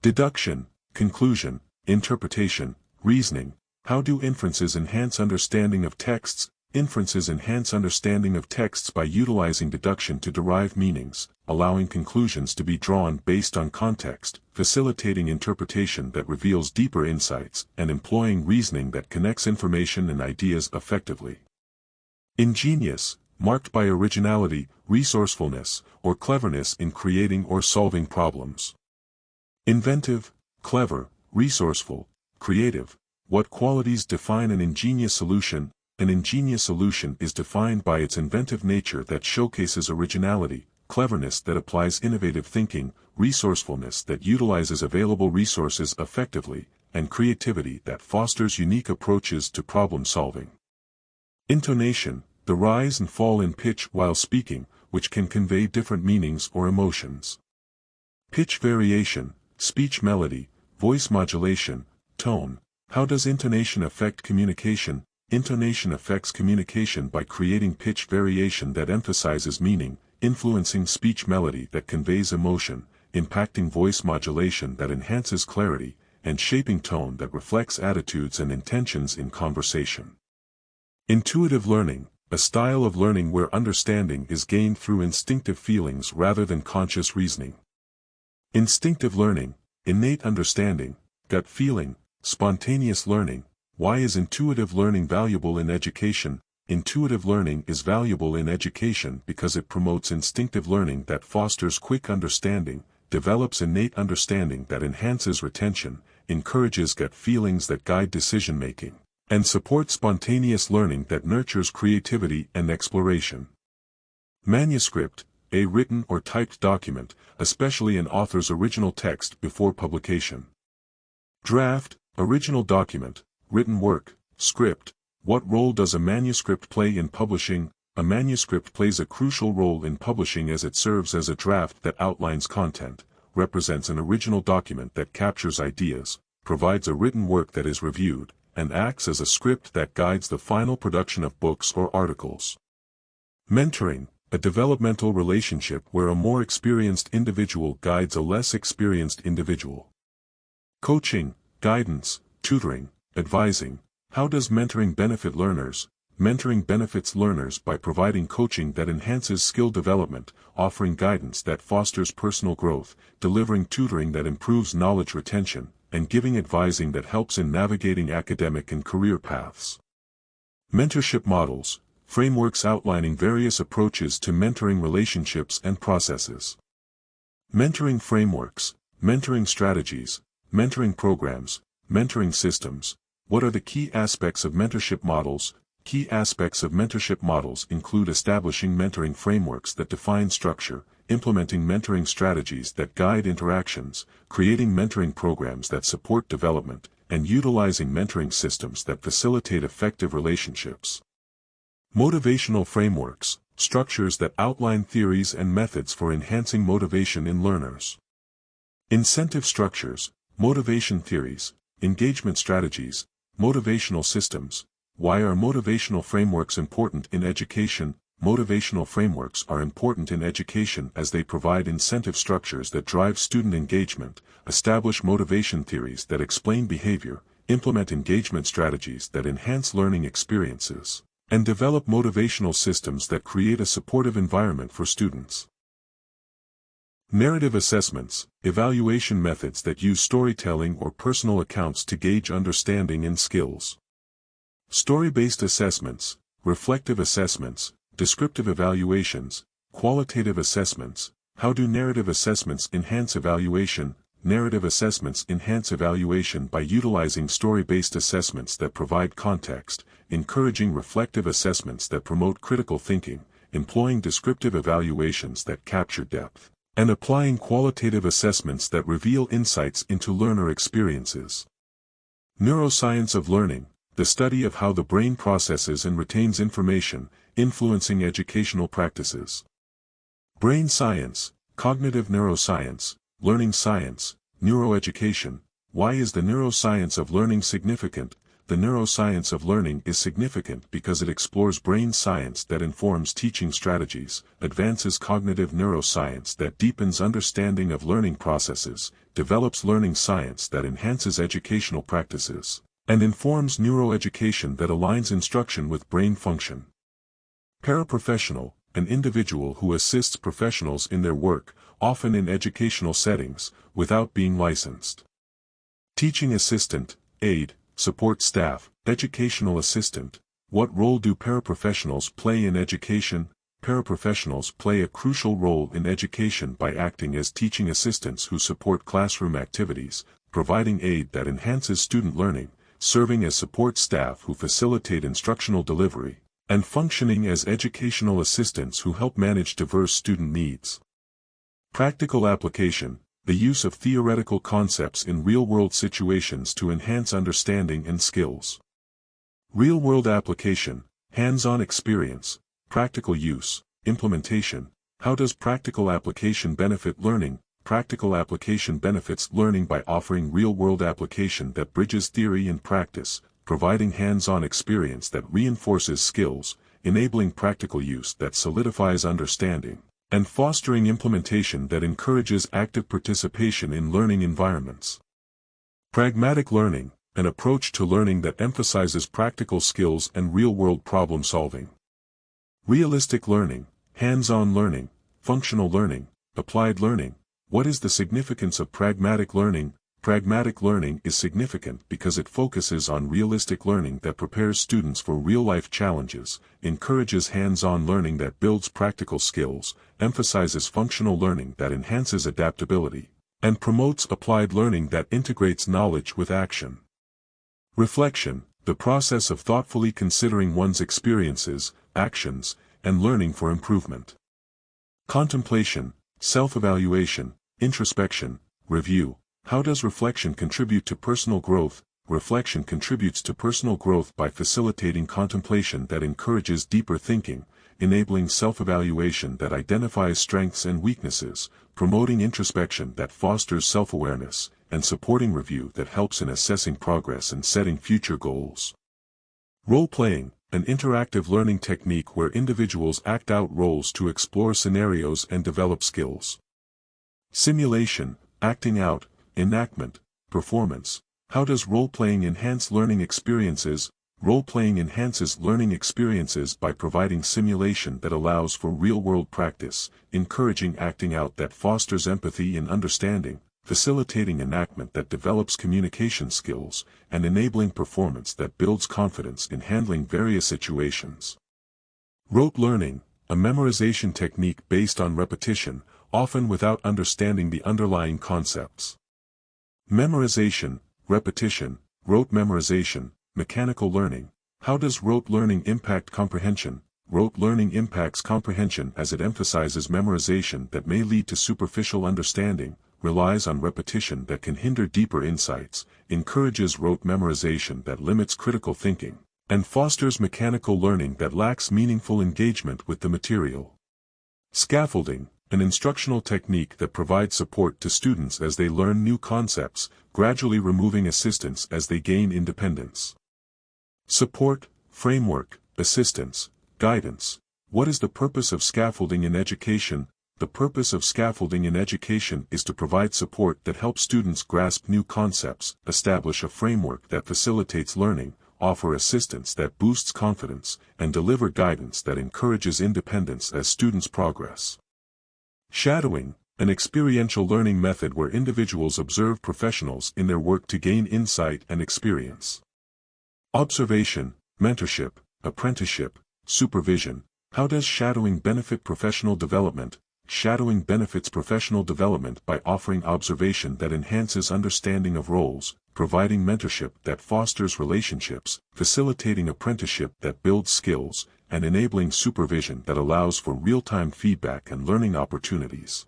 Deduction, conclusion, interpretation, reasoning. How do inferences enhance understanding of texts? Inferences enhance understanding of texts by utilizing deduction to derive meanings, allowing conclusions to be drawn based on context, facilitating interpretation that reveals deeper insights, and employing reasoning that connects information and ideas effectively. Ingenious, marked by originality, resourcefulness, or cleverness in creating or solving problems. Inventive, clever, resourceful, creative. What qualities define an ingenious solution? An ingenious solution is defined by its inventive nature that showcases originality, cleverness that applies innovative thinking, resourcefulness that utilizes available resources effectively, and creativity that fosters unique approaches to problem solving. Intonation, the rise and fall in pitch while speaking, which can convey different meanings or emotions. Pitch variation, speech melody, voice modulation, tone. How does intonation affect communication? Intonation affects communication by creating pitch variation that emphasizes meaning, influencing speech melody that conveys emotion, impacting voice modulation that enhances clarity, and shaping tone that reflects attitudes and intentions in conversation. Intuitive learning, a style of learning where understanding is gained through instinctive feelings rather than conscious reasoning. Instinctive learning, innate understanding, gut feeling, spontaneous learning. Why is intuitive learning valuable in education? Intuitive learning is valuable in education because it promotes instinctive learning that fosters quick understanding, develops innate understanding that enhances retention, encourages gut feelings that guide decision-making, and supports spontaneous learning that nurtures creativity and exploration. Manuscript, a written or typed document, especially an author's original text before publication. Draft, original document, written work, script. What role does a manuscript play in publishing? A manuscript plays a crucial role in publishing as it serves as a draft that outlines content, represents an original document that captures ideas, provides a written work that is reviewed, and acts as a script that guides the final production of books or articles. Mentoring, a developmental relationship where a more experienced individual guides a less experienced individual. Coaching, guidance, tutoring, advising. How does mentoring benefit learners? Mentoring benefits learners by providing coaching that enhances skill development, offering guidance that fosters personal growth, delivering tutoring that improves knowledge retention, and giving advising that helps in navigating academic and career paths. Mentorship models, frameworks outlining various approaches to mentoring relationships and processes. Mentoring frameworks, mentoring strategies, mentoring programs, mentoring systems. What are the key aspects of mentorship models? Key aspects of mentorship models include establishing mentoring frameworks that define structure, implementing mentoring strategies that guide interactions, creating mentoring programs that support development, and utilizing mentoring systems that facilitate effective relationships. Motivational frameworks, structures that outline theories and methods for enhancing motivation in learners. Incentive structures, motivation theories, engagement strategies, motivational systems. Why are motivational frameworks important in education? Motivational frameworks are important in education as they provide incentive structures that drive student engagement, establish motivation theories that explain behavior, implement engagement strategies that enhance learning experiences, and develop motivational systems that create a supportive environment for students. Narrative assessments, evaluation methods that use storytelling or personal accounts to gauge understanding and skills. Story-based assessments, reflective assessments, descriptive evaluations, qualitative assessments. How do narrative assessments enhance evaluation? Narrative assessments enhance evaluation by utilizing story-based assessments that provide context, encouraging reflective assessments that promote critical thinking, employing descriptive evaluations that capture depth, and applying qualitative assessments that reveal insights into learner experiences. Neuroscience of learning, the study of how the brain processes and retains information, influencing educational practices. Brain science, cognitive neuroscience, learning science, neuroeducation. Why is the neuroscience of learning significant? The neuroscience of learning is significant because it explores brain science that informs teaching strategies, advances cognitive neuroscience that deepens understanding of learning processes, develops learning science that enhances educational practices, and informs neuroeducation that aligns instruction with brain function. Paraprofessional, an individual who assists professionals in their work, often in educational settings, without being licensed. Teaching assistant, aide, support staff, educational assistant. What role do paraprofessionals play in education? Paraprofessionals play a crucial role in education by acting as teaching assistants who support classroom activities, providing aid that enhances student learning, serving as support staff who facilitate instructional delivery, and functioning as educational assistants who help manage diverse student needs. Practical application, the use of theoretical concepts in real-world situations to enhance understanding and skills. Real-world application, hands-on experience, practical use, implementation. How does practical application benefit learning? practical application benefits learning by offering real-world application that bridges theory and practice, providing hands-on experience that reinforces skills, enabling practical use that solidifies understanding, and fostering implementation that encourages active participation in learning environments. Pragmatic learning, an approach to learning that emphasizes practical skills and real-world problem-solving. Realistic learning, hands-on learning, functional learning, applied learning. What is the significance of pragmatic learning? Pragmatic learning is significant because it focuses on realistic learning that prepares students for real-life challenges, encourages hands-on learning that builds practical skills, emphasizes functional learning that enhances adaptability, and promotes applied learning that integrates knowledge with action. Reflection, the process of thoughtfully considering one's experiences, actions, and learning for improvement. Contemplation, self-evaluation, introspection, review. How does reflection contribute to personal growth? Reflection contributes to personal growth by facilitating contemplation that encourages deeper thinking, enabling self-evaluation that identifies strengths and weaknesses, promoting introspection that fosters self-awareness, and supporting review that helps in assessing progress and setting future goals. Role-playing, an interactive learning technique where individuals act out roles to explore scenarios and develop skills. Simulation, acting out, enactment, performance. How does role-playing enhance learning experiences? Role-playing enhances learning experiences by providing simulation that allows for real-world practice, encouraging acting out that fosters empathy and understanding, facilitating enactment that develops communication skills, and enabling performance that builds confidence in handling various situations. Rote learning, a memorization technique based on repetition, often without understanding the underlying concepts. Memorization, repetition, rote memorization, mechanical learning. How does rote learning impact comprehension? Rote learning impacts comprehension as it emphasizes memorization that may lead to superficial understanding, relies on repetition that can hinder deeper insights, encourages rote memorization that limits critical thinking, and fosters mechanical learning that lacks meaningful engagement with the material. Scaffolding, an instructional technique that provides support to students as they learn new concepts, gradually removing assistance as they gain independence. Support, framework, assistance, guidance. What is the purpose of scaffolding in education? The purpose of scaffolding in education is to provide support that helps students grasp new concepts, establish a framework that facilitates learning, offer assistance that boosts confidence, and deliver guidance that encourages independence as students progress. Shadowing, an experiential learning method where individuals observe professionals in their work to gain insight and experience. Observation, mentorship, apprenticeship, supervision. How does shadowing benefit professional development? Shadowing benefits professional development by offering observation that enhances understanding of roles, providing mentorship that fosters relationships, facilitating apprenticeship that builds skills, and enabling supervision that allows for real-time feedback and learning opportunities.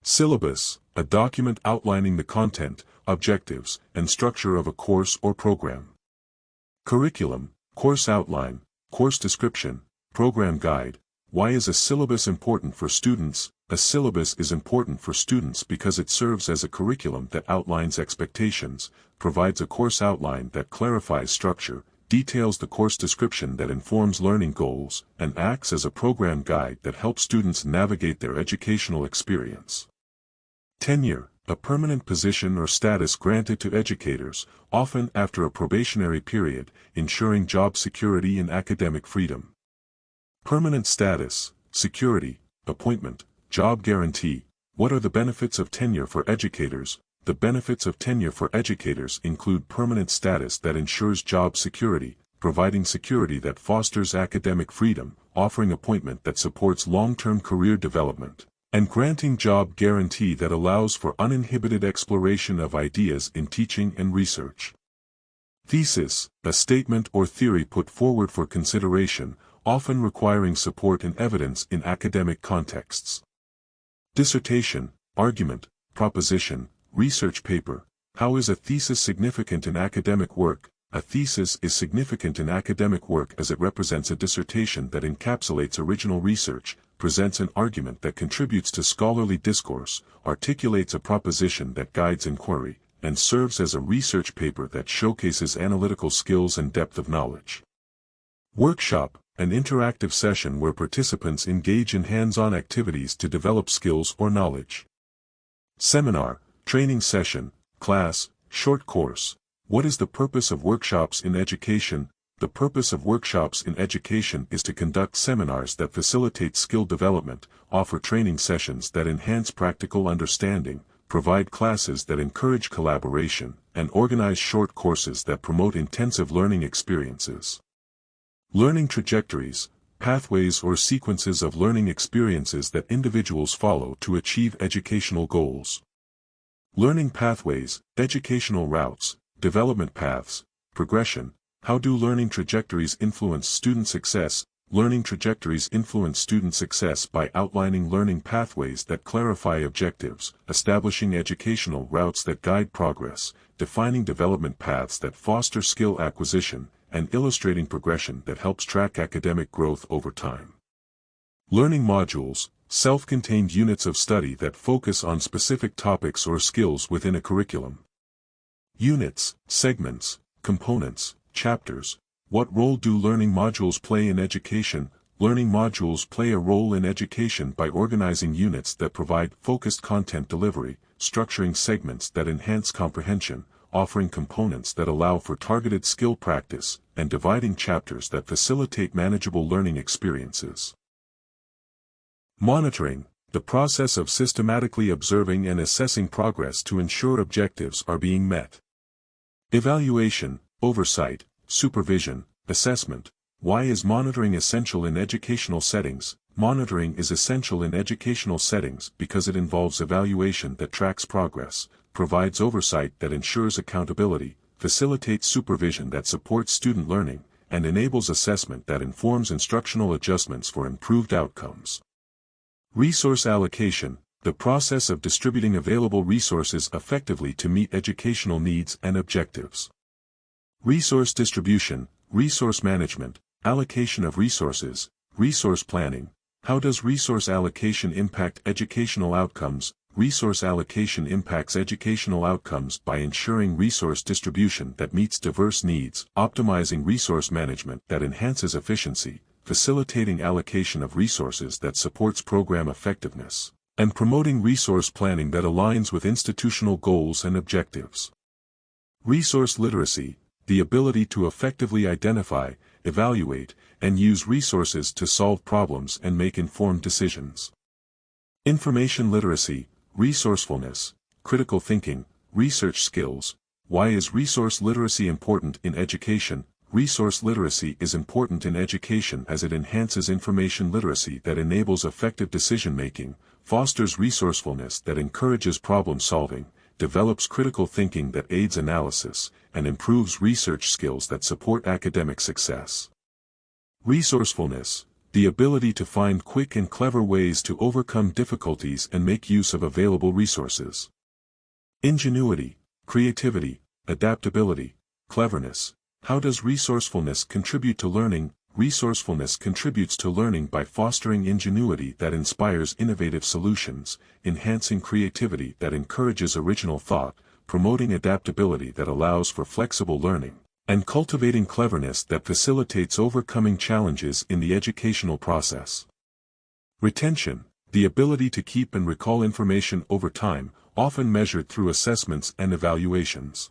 Syllabus, a document outlining the content, objectives, and structure of a course or program. Curriculum, course outline, course description, program guide. Why is a syllabus important for students? A syllabus is important for students because it serves as a curriculum that outlines expectations, provides a course outline that clarifies structure, details the course description that informs learning goals, and acts as a program guide that helps students navigate their educational experience. Tenure, a permanent position or status granted to educators, often after a probationary period, ensuring job security and academic freedom. Permanent status, security, appointment, job guarantee. What are the benefits of tenure for educators? The benefits of tenure for educators include permanent status that ensures job security, providing security that fosters academic freedom, offering appointment that supports long-term career development, and granting job guarantee that allows for uninhibited exploration of ideas in teaching and research. Thesis, a statement or theory put forward for consideration, often requiring support and evidence in academic contexts. Dissertation, argument, proposition, research paper. How is a thesis significant in academic work? A thesis is significant in academic work as it represents a dissertation that encapsulates original research, presents an argument that contributes to scholarly discourse, articulates a proposition that guides inquiry, and serves as a research paper that showcases analytical skills and depth of knowledge. Workshop, an interactive session where participants engage in hands-on activities to develop skills or knowledge. Seminar, training session, class, short course. What is the purpose of workshops in education? The purpose of workshops in education is to conduct seminars that facilitate skill development, offer training sessions that enhance practical understanding, provide classes that encourage collaboration, and organize short courses that promote intensive learning experiences. Learning trajectories, pathways or sequences of learning experiences that individuals follow to achieve educational goals. Learning pathways, educational routes, development paths, progression. How do learning trajectories influence student success? Learning trajectories influence student success by outlining learning pathways that clarify objectives, establishing educational routes that guide progress, defining development paths that foster skill acquisition, and illustrating progression that helps track academic growth over time. Learning modules, self-contained units of study that focus on specific topics or skills within a curriculum. Units, segments, components, chapters. What role do learning modules play in education? Learning modules play a role in education by organizing units that provide focused content delivery, structuring segments that enhance comprehension, offering components that allow for targeted skill practice, and dividing chapters that facilitate manageable learning experiences. Monitoring, the process of systematically observing and assessing progress to ensure objectives are being met. Evaluation, oversight, supervision, assessment. Why is monitoring essential in educational settings? Monitoring is essential in educational settings because it involves evaluation that tracks progress, provides oversight that ensures accountability, facilitates supervision that supports student learning, and enables assessment that informs instructional adjustments for improved outcomes. Resource allocation, the process of distributing available resources effectively to meet educational needs and objectives. Resource distribution, resource management, allocation of resources, resource planning. How does resource allocation impact educational outcomes? Resource allocation impacts educational outcomes by ensuring resource distribution that meets diverse needs, optimizing resource management that enhances efficiency, facilitating allocation of resources that supports program effectiveness, and promoting resource planning that aligns with institutional goals and objectives. Resource literacy, the ability to effectively identify, evaluate, and use resources to solve problems and make informed decisions. Information literacy, resourcefulness, critical thinking, research skills. Why is resource literacy important in education? Resource literacy is important in education as it enhances information literacy that enables effective decision-making, fosters resourcefulness that encourages problem-solving, develops critical thinking that aids analysis, and improves research skills that support academic success. Resourcefulness, the ability to find quick and clever ways to overcome difficulties and make use of available resources. Ingenuity, creativity, adaptability, cleverness. How does resourcefulness contribute to learning? Resourcefulness contributes to learning by fostering ingenuity that inspires innovative solutions, enhancing creativity that encourages original thought, promoting adaptability that allows for flexible learning, and cultivating cleverness that facilitates overcoming challenges in the educational process. Retention, the ability to keep and recall information over time, often measured through assessments and evaluations.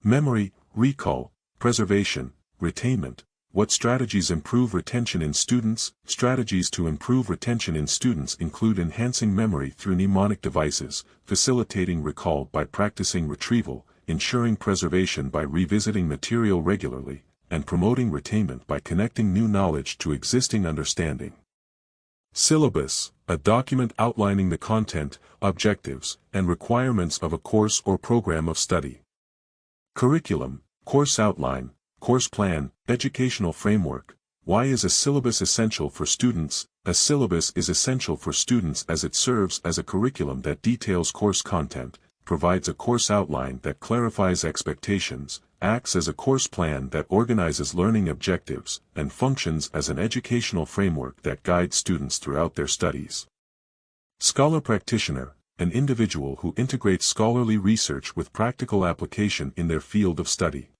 Memory, recall, preservation, retainment. What strategies improve retention in students? Strategies to improve retention in students include enhancing memory through mnemonic devices, facilitating recall by practicing retrieval, ensuring preservation by revisiting material regularly, and promoting retainment by connecting new knowledge to existing understanding. Syllabus, a document outlining the content, objectives, and requirements of a course or program of study. Curriculum, course outline, course plan, educational framework. Why is a syllabus essential for students? A syllabus is essential for students as it serves as a curriculum that details course content, provides a course outline that clarifies expectations, acts as a course plan that organizes learning objectives, and functions as an educational framework that guides students throughout their studies. Scholar practitioner, an individual who integrates scholarly research with practical application in their field of study.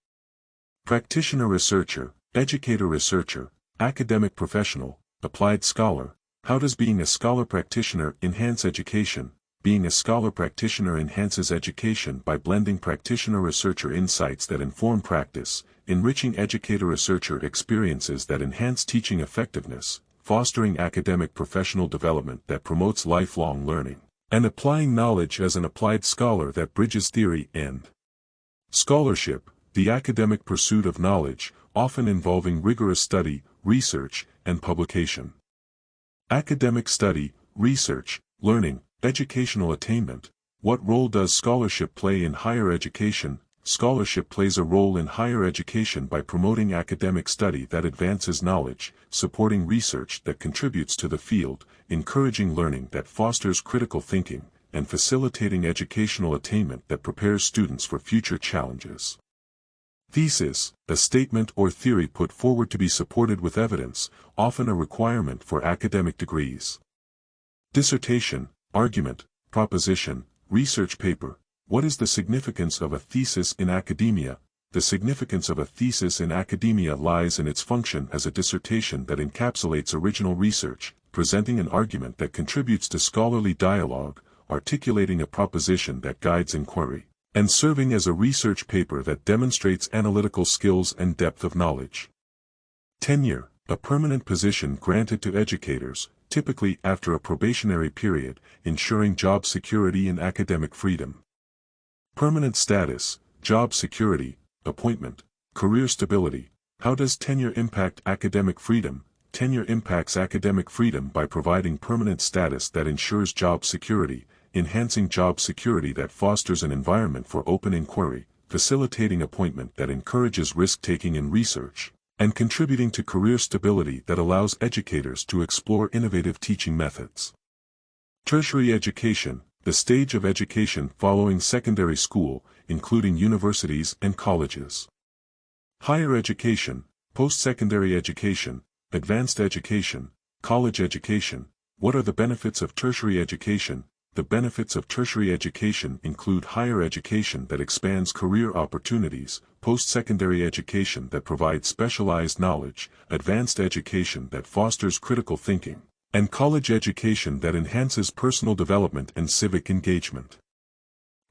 Practitioner researcher, educator researcher, academic professional, applied scholar. How does being a scholar practitioner enhance education? Being a scholar practitioner enhances education by blending practitioner-researcher insights that inform practice, enriching educator-researcher experiences that enhance teaching effectiveness, fostering academic professional development that promotes lifelong learning, and applying knowledge as an applied scholar that bridges theory and scholarship, the academic pursuit of knowledge, often involving rigorous study, research, and publication. Academic study, research, learning, educational attainment. What role does scholarship play in higher education? Scholarship plays a role in higher education by promoting academic study that advances knowledge, supporting research that contributes to the field, encouraging learning that fosters critical thinking, and facilitating educational attainment that prepares students for future challenges. Thesis, a statement or theory put forward to be supported with evidence, often a requirement for academic degrees. Dissertation, argument, proposition, research paper. What is the significance of a thesis in academia? The significance of a thesis in academia lies in its function as a dissertation that encapsulates original research, presenting an argument that contributes to scholarly dialogue, articulating a proposition that guides inquiry, and serving as a research paper that demonstrates analytical skills and depth of knowledge. Tenure, a permanent position granted to educators, typically after a probationary period, ensuring job security and academic freedom. Permanent status, job security, appointment, career stability. How does tenure impact academic freedom? Tenure impacts academic freedom by providing permanent status that ensures job security, enhancing job security that fosters an environment for open inquiry, facilitating appointment that encourages risk-taking in research, and contributing to career stability that allows educators to explore innovative teaching methods. Tertiary education, the stage of education following secondary school, including universities and colleges. Higher education, post-secondary education, advanced education, college education. What are the benefits of tertiary education? The benefits of tertiary education include higher education that expands career opportunities, post-secondary education that provides specialized knowledge, advanced education that fosters critical thinking, and college education that enhances personal development and civic engagement.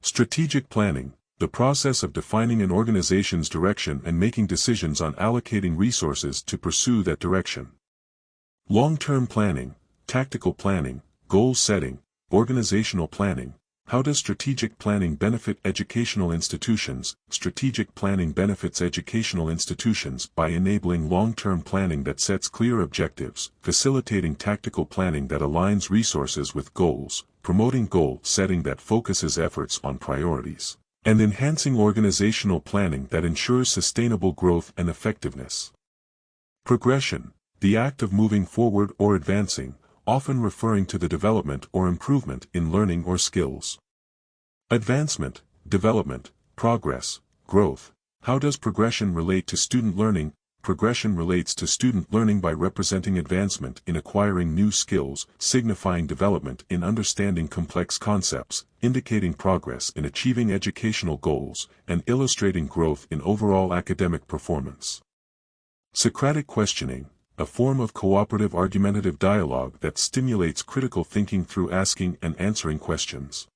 Strategic planning, the process of defining an organization's direction and making decisions on allocating resources to pursue that direction. Long-term planning, tactical planning, goal setting, organizational planning. How does strategic planning benefit educational institutions? Strategic planning benefits educational institutions by enabling long-term planning that sets clear objectives, facilitating tactical planning that aligns resources with goals, promoting goal setting that focuses efforts on priorities, and enhancing organizational planning that ensures sustainable growth and effectiveness. Progression, the act of moving forward or advancing, often referring to the development or improvement in learning or skills. Advancement, development, progress, growth. How does progression relate to student learning? Progression relates to student learning by representing advancement in acquiring new skills, signifying development in understanding complex concepts, indicating progress in achieving educational goals, and illustrating growth in overall academic performance. Socratic questioning, a form of cooperative argumentative dialogue that stimulates critical thinking through asking and answering questions.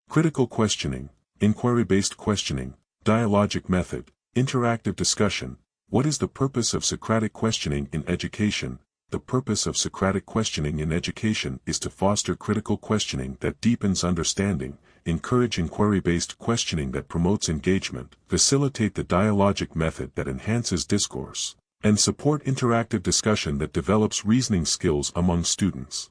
Critical questioning, inquiry-based questioning, dialogic method, interactive discussion. What is the purpose of Socratic questioning in education? The purpose of Socratic questioning in education is to foster critical questioning that deepens understanding, encourage inquiry-based questioning that promotes engagement, facilitate the dialogic method that enhances discourse, and support interactive discussion that develops reasoning skills among students.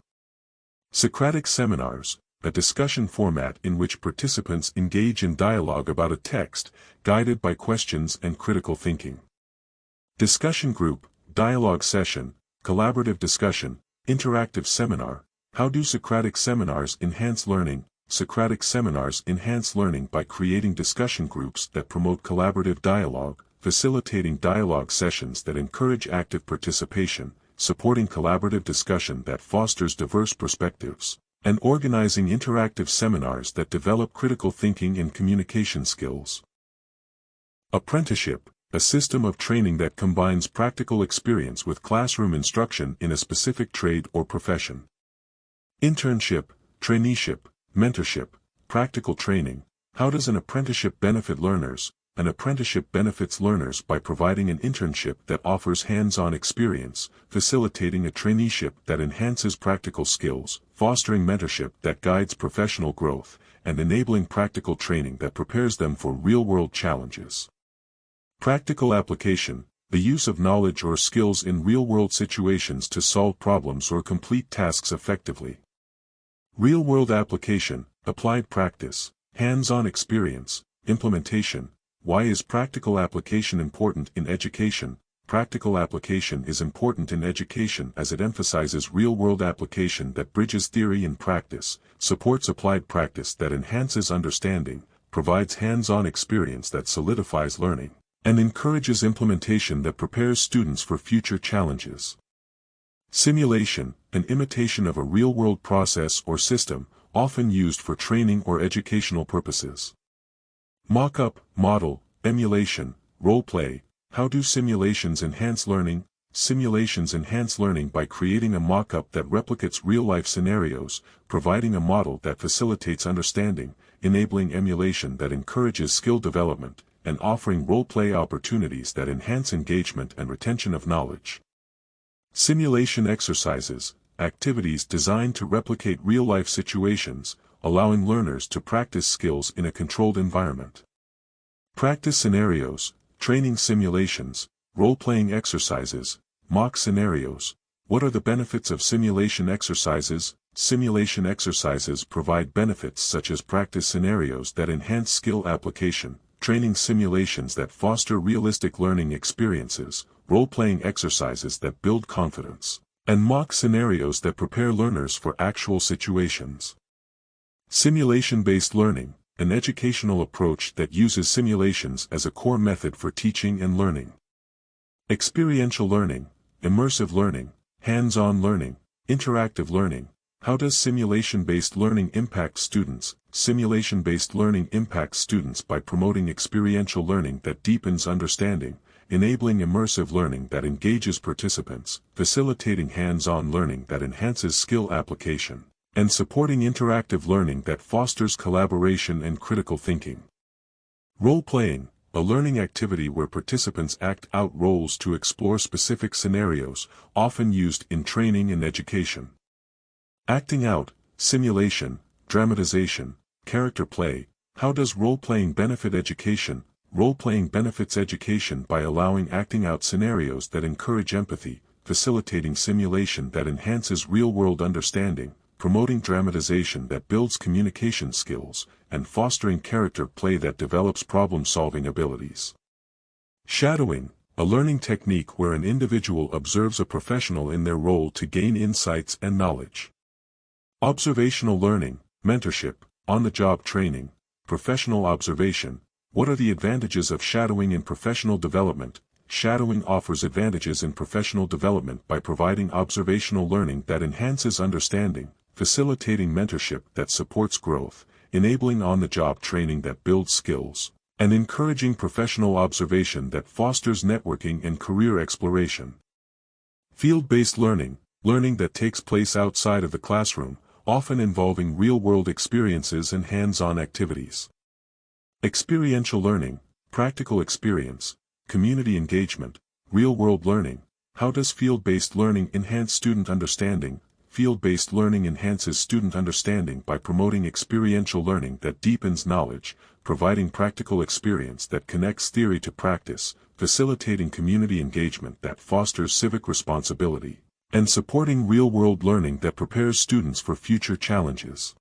Socratic seminars, a discussion format in which participants engage in dialogue about a text, guided by questions and critical thinking. Discussion group, dialogue session, collaborative discussion, interactive seminar. How do Socratic seminars enhance learning? Socratic seminars enhance learning by creating discussion groups that promote collaborative dialogue, facilitating dialogue sessions that encourage active participation, supporting collaborative discussion that fosters diverse perspectives, and organizing interactive seminars that develop critical thinking and communication skills. Apprenticeship, a system of training that combines practical experience with classroom instruction in a specific trade or profession. Internship, traineeship, mentorship, practical training. How does an apprenticeship benefit learners? An apprenticeship benefits learners by providing an internship that offers hands-on experience, facilitating a traineeship that enhances practical skills, fostering mentorship that guides professional growth, and enabling practical training that prepares them for real-world challenges. Practical application, the use of knowledge or skills in real-world situations to solve problems or complete tasks effectively. Real-world application, applied practice, hands-on experience, implementation. Why is practical application important in education? Practical application is important in education as it emphasizes real-world application that bridges theory and practice, supports applied practice that enhances understanding, provides hands-on experience that solidifies learning, and encourages implementation that prepares students for future challenges. Simulation, an imitation of a real-world process or system, often used for training or educational purposes. Mock-up, model, emulation, role-play. How do simulations enhance learning? Simulations enhance learning by creating a mock-up that replicates real-life scenarios, providing a model that facilitates understanding, enabling emulation that encourages skill development, and offering role-play opportunities that enhance engagement and retention of knowledge. Simulation exercises, activities designed to replicate real-life situations, allowing learners to practice skills in a controlled environment. Practice scenarios, training simulations, role-playing exercises, mock scenarios. What are the benefits of simulation exercises? Simulation exercises provide benefits such as practice scenarios that enhance skill application, training simulations that foster realistic learning experiences, role-playing exercises that build confidence, and mock scenarios that prepare learners for actual situations. Simulation-based learning, an educational approach that uses simulations as a core method for teaching and learning. Experiential learning, immersive learning, hands-on learning, interactive learning. How does simulation-based learning impact students? Simulation-based learning impacts students by promoting experiential learning that deepens understanding, enabling immersive learning that engages participants, facilitating hands-on learning that enhances skill application, and supporting interactive learning that fosters collaboration and critical thinking. Role-playing, a learning activity where participants act out roles to explore specific scenarios, often used in training and education. Acting out, simulation, dramatization, character play. How does role-playing benefit education? Role-playing benefits education by allowing acting out scenarios that encourage empathy, facilitating simulation that enhances real-world understanding, promoting dramatization that builds communication skills, and fostering character play that develops problem-solving abilities. Shadowing, a learning technique where an individual observes a professional in their role to gain insights and knowledge. Observational learning, mentorship, on-the-job training, professional observation. What are the advantages of shadowing in professional development? Shadowing offers advantages in professional development by providing observational learning that enhances understanding, facilitating mentorship that supports growth, enabling on-the-job training that builds skills, and encouraging professional observation that fosters networking and career exploration. Field-based learning, learning that takes place outside of the classroom, often involving real-world experiences and hands-on activities. Experiential learning, practical experience, community engagement, real-world learning. How does field-based learning enhance student understanding? Field-based learning enhances student understanding by promoting experiential learning that deepens knowledge, providing practical experience that connects theory to practice, facilitating community engagement that fosters civic responsibility, and supporting real-world learning that prepares students for future challenges.